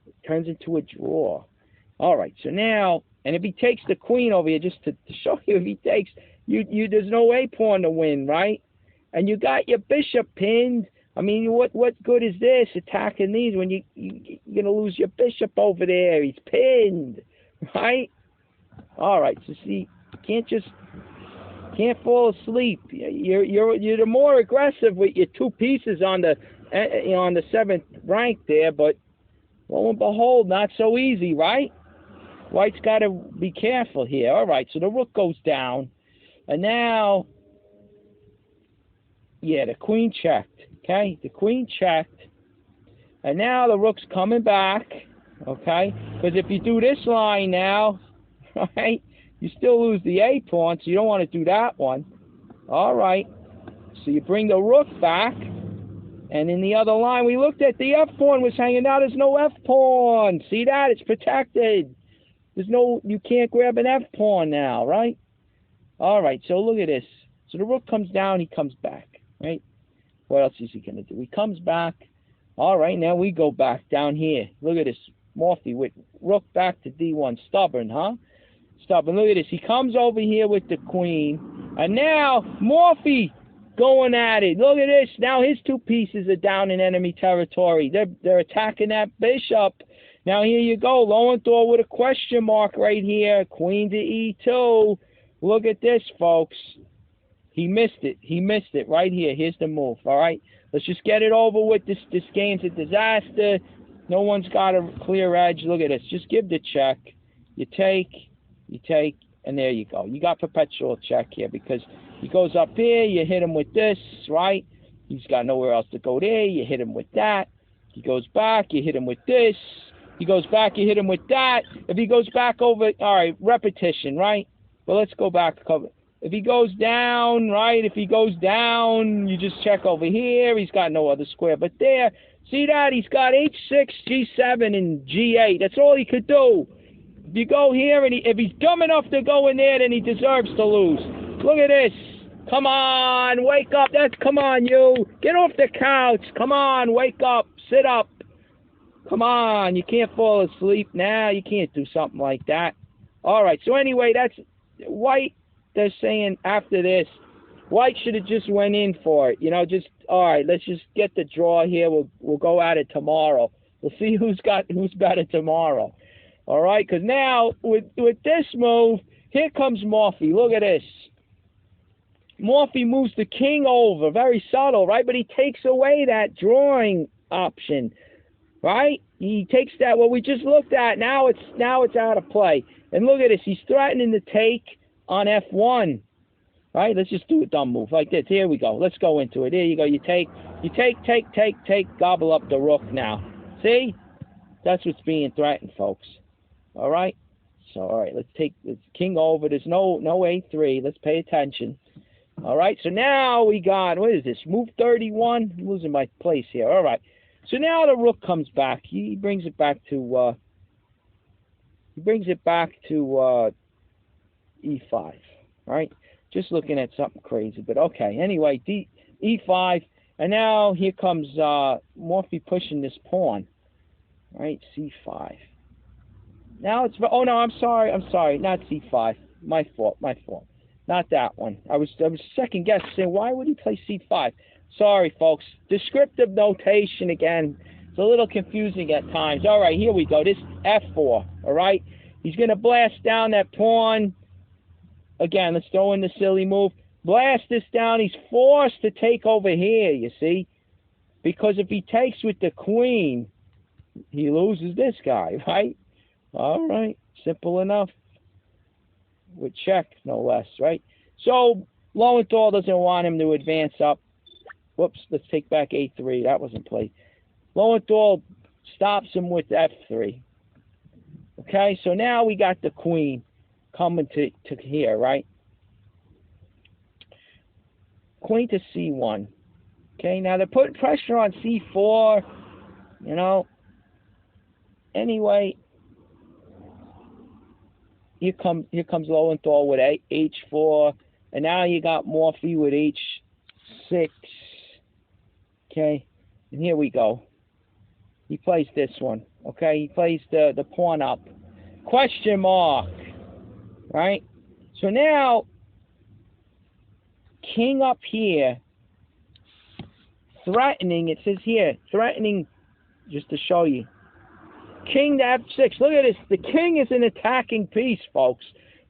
Speaker 1: It turns into a draw. All right, so now, and if he takes the queen over here, just to show you, if he takes, there's no a pawn to win, right? And you got your bishop pinned. I mean, what good is this, attacking these, when you're going to lose your bishop over there? He's pinned, right? All right, so see, you can't fall asleep. You're more aggressive with your 2 pieces on the 7th rank there, but lo and behold, not so easy, right? White's got to be careful here. All right, so the rook goes down, and now, yeah, the queen checked. Okay, the queen checked, and now the rook's coming back. Okay, because if you do this line now, right, you still lose the a pawn, so you don't want to do that one. All right, so you bring the rook back, and in the other line, we looked at the f pawn was hanging out. There's no f pawn. See that? It's protected. You can't grab an f pawn now, right? All right, so look at this. So the rook comes down, he comes back, right? What else is he going to do? He comes back. All right, now we go back down here. Look at this. Morphy with rook back to d1. Stubborn, huh? Stubborn. Look at this. He comes over here with the queen. And now Morphy going at it. Look at this. Now his 2 pieces are down in enemy territory. They're attacking that bishop. Now here you go. Lowenthal with a question mark right here. Queen to e2. Look at this, folks. He missed it. He missed it right here. Here's the move. All right. Let's just get it over with. This game's a disaster. No one's got a clear edge. Look at this. Just give the check. You take, and there you go. You got perpetual check here because he goes up here. You hit him with this, right? He's got nowhere else to go there. You hit him with that. He goes back. You hit him with this. He goes back. You hit him with that. If he goes back over, all right, repetition, right? Well, let's go back a couple. If he goes down, right, if he goes down, you just check over here. He's got no other square. But there, see that? He's got h6, g7, and g8. That's all he could do. If you go here, and if he's dumb enough to go in there, then he deserves to lose. Look at this. Come on, wake up. Come on, you. Get off the couch. Come on, wake up. Sit up. Come on. You can't fall asleep now. You can't do something like that. All right, so anyway, that's White. They're saying after this, White should have just went in for it. Just, all right, let's just get the draw here. We'll go at it tomorrow. We'll see who's better tomorrow. All right, because now with this move, here comes Morphy. Look at this. Morphy moves the king over, very subtle, right? But he takes away that drawing option, right? He takes that what we just looked at. Now it's out of play. And look at this. He's threatening to take on f1, right? Let's just do a dumb move like this. Here we go. Let's go into it. Here you go. You take, gobble up the rook now. See? That's what's being threatened, folks. All right? So, all right, let's take this king over. There's no a3. Let's pay attention. All right, so now we got, what is this? Move 31. I'm losing my place here. All right. So now the rook comes back. He brings it back to, e5, right? Just looking at something crazy, but okay. Anyway, e5, and now here comes Morphy pushing this pawn, right? c5. Now it's, oh no, I'm sorry, not c5. My fault. Not that one. I was second guessing, saying, why would he play c5? Sorry, folks. Descriptive notation again. It's a little confusing at times. All right, here we go. This f4, all right? He's going to blast down that pawn. Again, let's throw in the silly move. Blast this down. He's forced to take over here, you see. Because if he takes with the queen, he loses this guy, right? All right. Simple enough. With check, no less, right? So, Lowenthal doesn't want him to advance up. Whoops, let's take back a3. That wasn't played. Lowenthal stops him with f3. Okay, so now we got the queen coming to here, right? Queen to c1. Okay, now they're putting pressure on c4, you know. Anyway, here comes Lowenthal with H4, and now you got Morphy with H6. Okay, and here we go. He plays this one. Okay, he plays the pawn up. Question mark. Right? So now, king up here, threatening, it says here, threatening, just to show you. King to F6. Look at this. The king is an attacking piece, folks,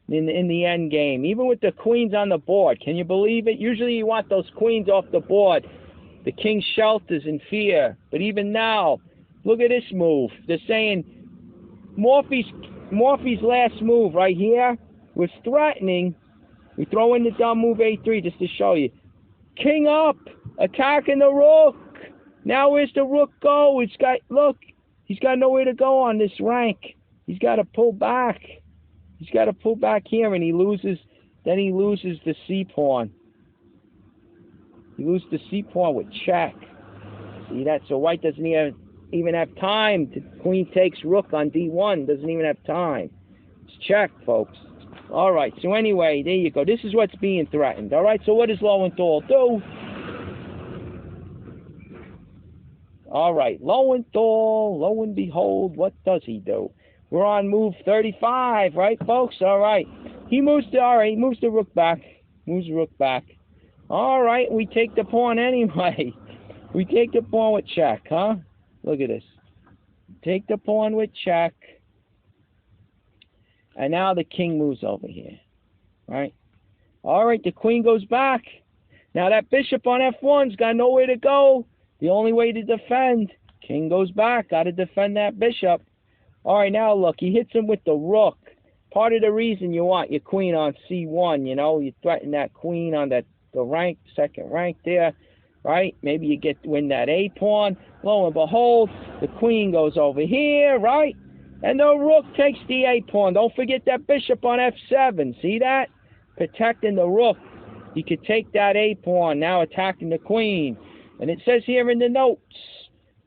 Speaker 1: in the end game. Even with the queens on the board. Can you believe it? Usually you want those queens off the board. The king shelters in fear. But even now, look at this move. They're saying Morphy's last move right here was threatening. We throw in the dumb move A3 just to show you. King up, attacking the rook. Now where's the rook go? It's got, look, he's got nowhere to go on this rank. He's got to pull back. He's got to pull back here, and he loses. Then he loses the C pawn. He loses the C pawn with check. See that? So white doesn't even have time. Queen takes rook on D1. Doesn't even have time. It's check, folks. All right. So anyway, there you go. This is what's being threatened. All right. So what does Lowenthal do? All right. Lowenthal, lo and behold, what does he do? We're on move 35, right, folks? All right. He moves the rook back. Moves the rook back. All right. We take the pawn anyway. We take the pawn with check, huh? Look at this. Take the pawn with check. And now the king moves over here. Right? All right, the queen goes back. Now that bishop on F1's got nowhere to go. The only way to defend. King goes back. Got to defend that bishop. All right, now look. He hits him with the rook. Part of the reason you want your queen on C1, you know, you threaten that queen on the rank, second rank there. Right? Maybe you win that A pawn. Lo and behold, the queen goes over here, right? And the rook takes the A pawn. Don't forget that bishop on F7. See that? Protecting the rook. You could take that A pawn, now attacking the queen. And it says here in the notes,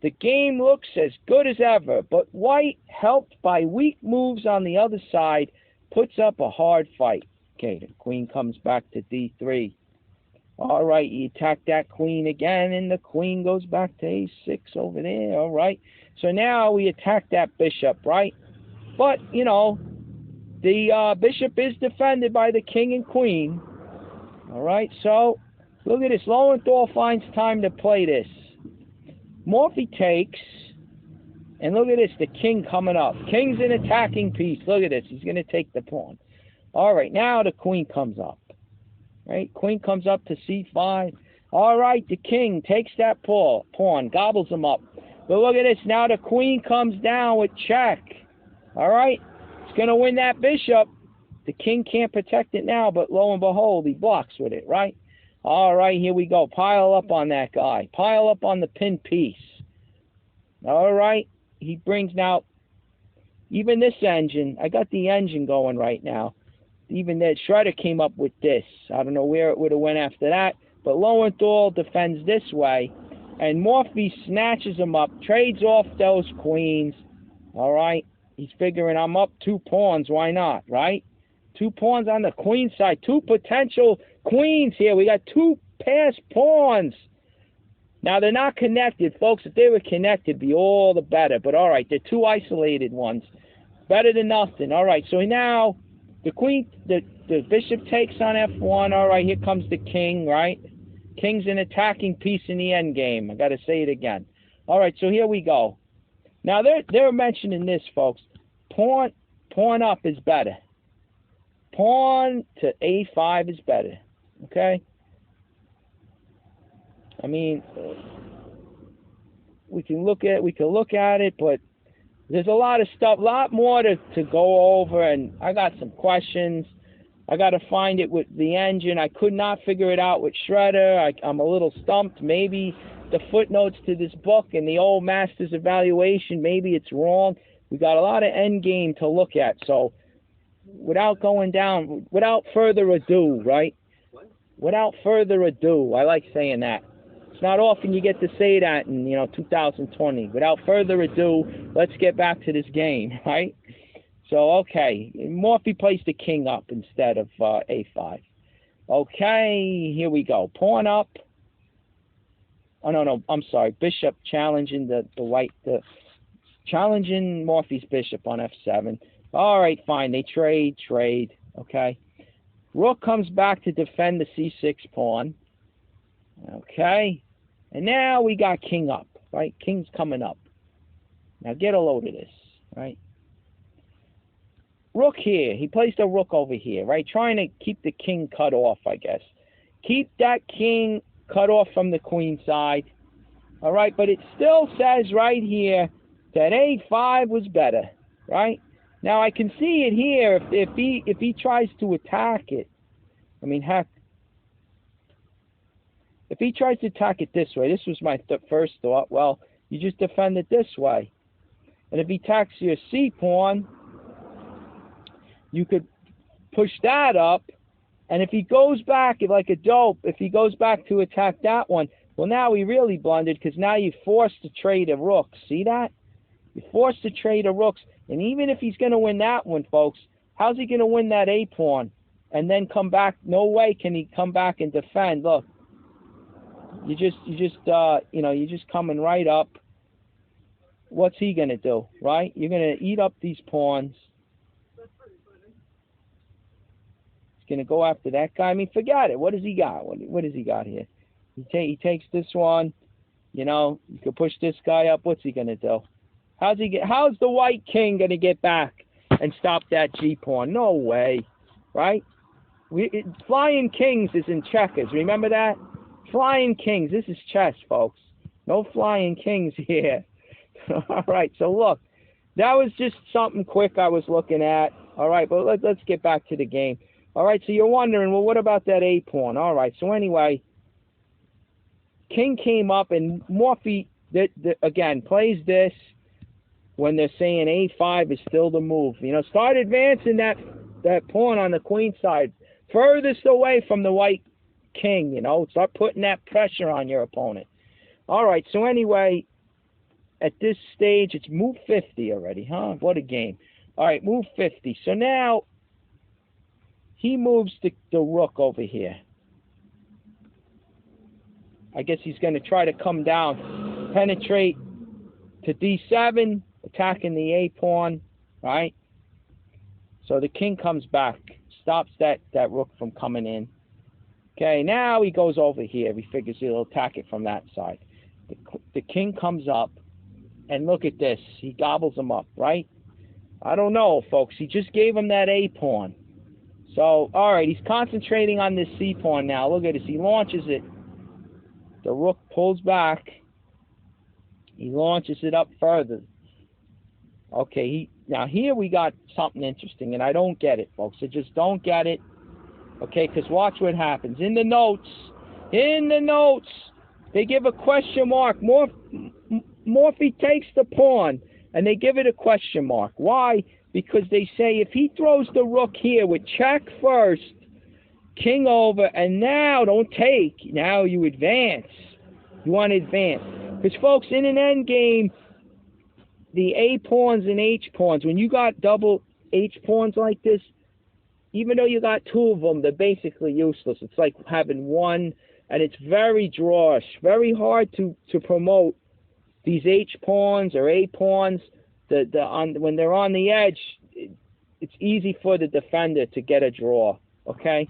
Speaker 1: the game looks as good as ever, but white, helped by weak moves on the other side, puts up a hard fight. Okay, the queen comes back to D3. All right, you attack that queen again, and the queen goes back to A6 over there. All right. So now we attack that bishop, right? But, you know, the bishop is defended by the king and queen. All right, so look at this. Lowenthal finds time to play this. Morphy takes, and look at this, the king coming up. King's an attacking piece. Look at this. He's going to take the pawn. All right, now the queen comes up. Right? Queen comes up to C5. All right, the king takes that pawn, gobbles him up. But look at this. Now the queen comes down with check. All right? It's going to win that bishop. The king can't protect it now, but lo and behold, he blocks with it, right? All right, here we go. Pile up on that guy. Pile up on the pin piece. All right. He brings now, even this engine, I got the engine going right now. Even that Shredder came up with this. I don't know where it would have went after that, but Lowenthal defends this way, and Morphy snatches him up, trades off those queens. All right, he's figuring I'm up 2 pawns. Why not? Right? 2 pawns on the queen side. 2 potential queens here. We got 2 passed pawns. Now they're not connected, folks. If they were connected, it'd be all the better. But all right, they're 2 isolated ones. Better than nothing. All right, so now the queen, the bishop takes on F1. All right, here comes the king, right? King's an attacking piece in the end game. I got to say it again. All right, so here we go. Now they're mentioning this, folks. Pawn up is better. Pawn to A5 is better. Okay? I mean, we can look at it, but there's a lot of stuff, a lot more to go over, and I got some questions. I got to find it with the engine. I could not figure it out with Shredder. I'm a little stumped. Maybe the footnotes to this book and the old master's evaluation, maybe it's wrong. We got a lot of end game to look at. So without further ado, right? Without further ado, I like saying that. It's not often you get to say that in, 2020. Without further ado, let's get back to this game, right? So, okay, Morphy placed the king up instead of a5. Okay, here we go. Pawn up. Oh, no, I'm sorry. Bishop challenging the challenging Morphy's bishop on f7. All right, fine. They trade. Okay. Rook comes back to defend the c6 pawn. Okay. And now we got king up, right? King's coming up. Now get a load of this, right? Rook here. He placed a rook over here, right? Trying to keep the king cut off, I guess. Keep that king cut off from the queen side. All right, but it still says right here that a5 was better, right? Now I can see it here if he tries to attack it. I mean, heck, if he tries to attack it this way, this was my first thought. Well, you just defend it this way, and if he attacks your c pawn, you could push that up, and if he goes back like a dope, if he goes back to attack that one, well, now he really blundered because now you forced to trade a rook. See that? You forced to trade a rooks, and even if he's going to win that one, folks, how's he going to win that a pawn and then come back? No way can he come back and defend. Look, you're just coming right up. What's he going to do, right? You're going to eat up these pawns. Going to go after that guy. I mean, forget it. What does he got? What does he got here? He takes this one. You know, you could push this guy up. What's he going to do? How's the white king going to get back and stop that G pawn? No way, right? Flying kings is in checkers. Remember that? Flying kings. This is chess, folks. No flying kings here. All right. So look, that was just something quick I was looking at. All right, but let's get back to the game. All right, so you're wondering, well, what about that a pawn? All right, so anyway, king came up, and Morphy, again, plays this when they're saying a5 is still the move. You know, start advancing that pawn on the queen side, furthest away from the white king, you know. Start putting that pressure on your opponent. All right, so anyway, at this stage, it's move 50 already, huh? What a game. All right, move 50. So now he moves the rook over here. I guess he's going to try to come down, penetrate to d7, attacking the a pawn, right? So the king comes back, stops that rook from coming in. Okay, now he goes over here. He figures he'll attack it from that side. The king comes up, and look at this. He gobbles him up, right? I don't know, folks. He just gave him that a pawn. So, all right, he's concentrating on this c pawn now. Look at this. He launches it. The rook pulls back. He launches it up further. Okay, now here we got something interesting, and I don't get it, folks. I just don't get it. Okay, because watch what happens. In the notes, they give a question mark. Morphy takes the pawn, and they give it a question mark. Why? Because they say if he throws the rook here with check first, king over, and now don't take. Now you advance. You want to advance. Because, folks, in an endgame, the A pawns and H pawns, when you got double H pawns like this, even though you got two of them, they're basically useless. It's like having one, and it's very drawish, very hard to promote these H pawns or A pawns. When they're on the edge, it's easy for the defender to get a draw, okay?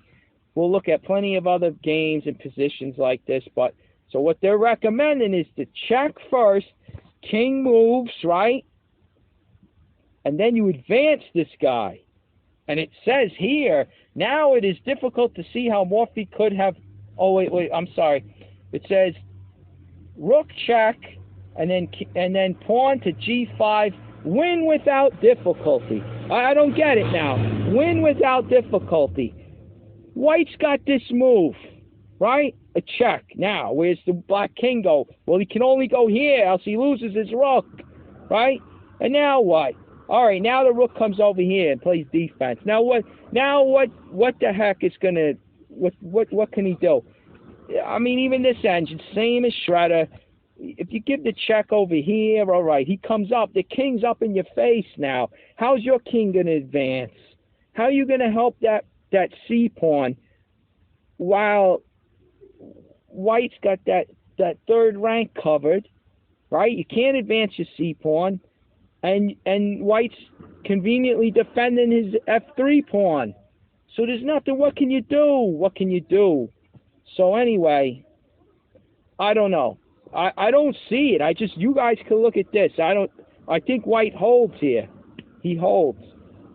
Speaker 1: We'll look at plenty of other games and positions like this, but so what they're recommending is to check first, king moves, right? And then you advance this guy. And it says here, now it is difficult to see how Morphy could have, oh, wait, I'm sorry. It says rook check, and then pawn to g5, win without difficulty. I don't get it now. Win without difficulty. White's got this move, right? A check. Now, where's the black king go? Well, he can only go here, else he loses his rook, right? And now what? All right, now the rook comes over here and plays defense. Now what? Now what the heck is gonna? What can he do? I mean, even this engine, same as Shredder. if you give the check over here, all right, he comes up. The king's up in your face now. How's your king going to advance? How are you going to help that C pawn while white's got that third rank covered, right? You can't advance your C pawn, and white's conveniently defending his F3 pawn. So there's nothing. What can you do? What can you do? So anyway, I don't know. I don't see it. You guys can look at this. I think white holds here. He holds.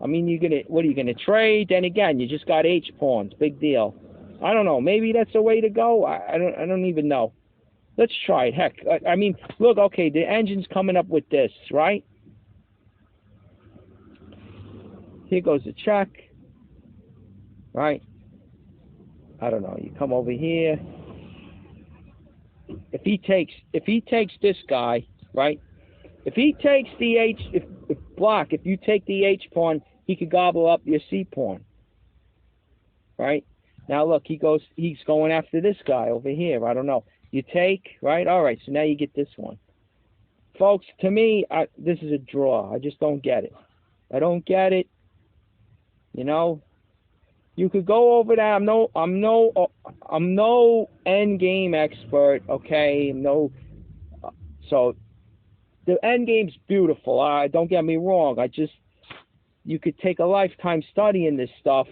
Speaker 1: I mean, what are you gonna trade? Then again, you just got H pawns. Big deal. I don't know. Maybe that's the way to go. I don't even know. Let's try it. Heck, I mean, look. Okay, the engine's coming up with this, right? Here goes the check. Right? I don't know. You come over here. If he takes this guy, right? If he takes the H, if you take the H pawn, he could gobble up your C pawn. Right? Now look, he's going after this guy over here. I don't know. You take, right? All right, so now you get this one. Folks, to me, this is a draw. I just don't get it. I don't get it. You know? You could go over that. I'm no end game expert, okay? So the end game's beautiful. Don't get me wrong. You could take a lifetime studying this stuff.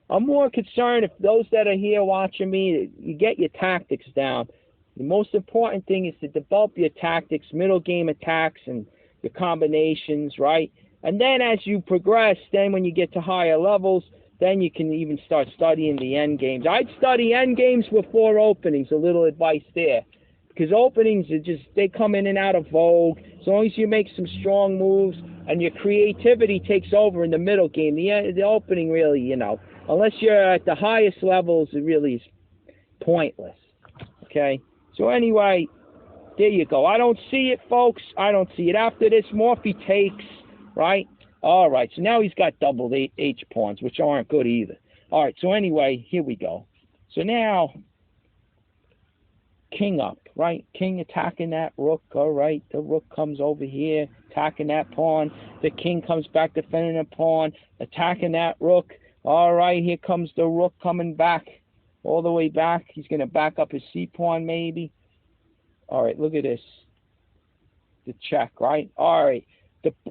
Speaker 1: I'm more concerned if those that are here watching me, you get your tactics down. The most important thing is to develop your tactics, middle game attacks, and your combinations, right? And then as you progress, then when you get to higher levels, then you can even start studying the end games. I'd study end games before openings, a little advice there. Because openings they come in and out of vogue. As long as you make some strong moves and your creativity takes over in the middle game, the opening really, unless you're at the highest levels, it really is pointless. Okay? So anyway, there you go. I don't see it, folks. I don't see it. After this, Morphy takes, right? All right, so now he's got double H pawns, which aren't good either. All right, so anyway, here we go. So now, king up, right? King attacking that rook, all right. The rook comes over here, attacking that pawn. The king comes back defending the pawn, attacking that rook. All right, here comes the rook coming back, all the way back. He's going to back up his C pawn maybe. All right, look at this. The check, right? All right.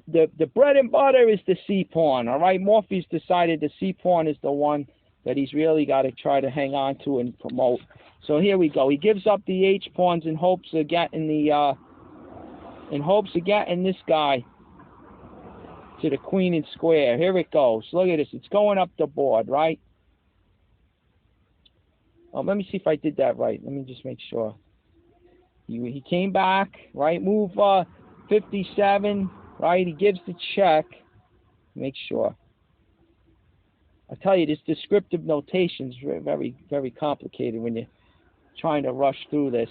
Speaker 1: The bread and butter is the C pawn, all right? Morphy's decided the C pawn is the one that he's really got to try to hang on to and promote. So here we go. He gives up the H pawns in hopes of getting this guy to the queen and square. Here it goes. Look at this. It's going up the board, right? Let me see if I did that right. Let me just make sure. He came back, right? Move 57. Right, he gives the check. Make sure. I tell you, this descriptive notation is very, very complicated when you're trying to rush through this.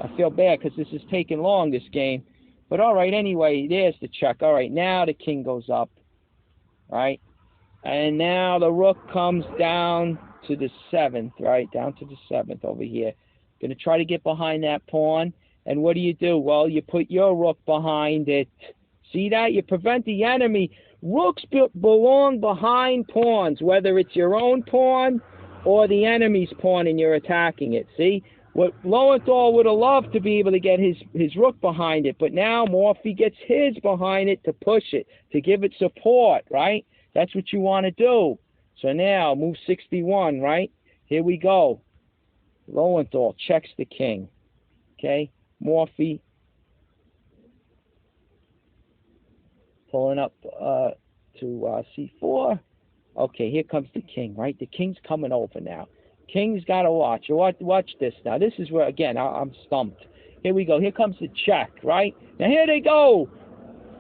Speaker 1: I feel bad because this is taking long, this game. But all right, anyway, there's the check. All right, now the king goes up. Right? And now the rook comes down to the 7th, right? Down to the 7th over here. Going to try to get behind that pawn. And what do? Well, you put your rook behind it. See that? You prevent the enemy. Rooks belong behind pawns, whether it's your own pawn or the enemy's pawn and you're attacking it. See? What Lowenthal would have loved to be able to get his rook behind it, but now Morphy gets his behind it to push it, to give it support, right? That's what you want to do. So now, move 61, right? Here we go. Lowenthal checks the king. Okay? Morphy pulling up to C4. Okay, here comes the king, right? The king's coming over now. King's got to watch. Watch this now. This is where, again, I'm stumped. Here we go. Here comes the check, right? Now here they go.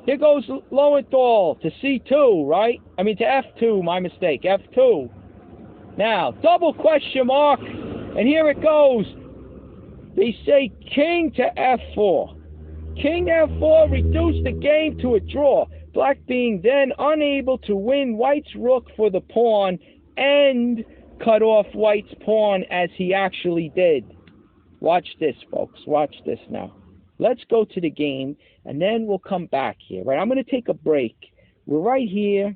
Speaker 1: Here goes Lowenthal to C2, right? I mean to F2, my mistake. F2. Now, double question mark. And here it goes. They say king to F4. King to F4 reduced the game to a draw. Black being then unable to win white's rook for the pawn and cut off white's pawn as he actually did. Watch this, folks. Watch this now. let's go to the game, and then we'll come back here. Right, I'm going to take a break. We're right here,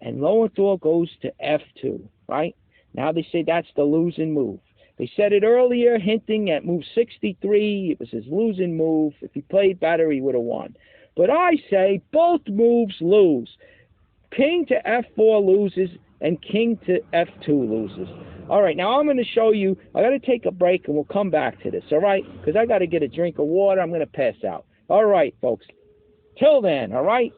Speaker 1: and Lowenthal goes to F2. Right now, they say that's the losing move. They said it earlier, hinting at move 63. It was his losing move. If he played better, he would have won. But I say both moves lose. King to F4 loses, and King to F2 loses. All right, now I'm going to show you. I got to take a break, and we'll come back to this, all right? Because I got to get a drink of water. I'm going to pass out. All right, folks. Till then, all right?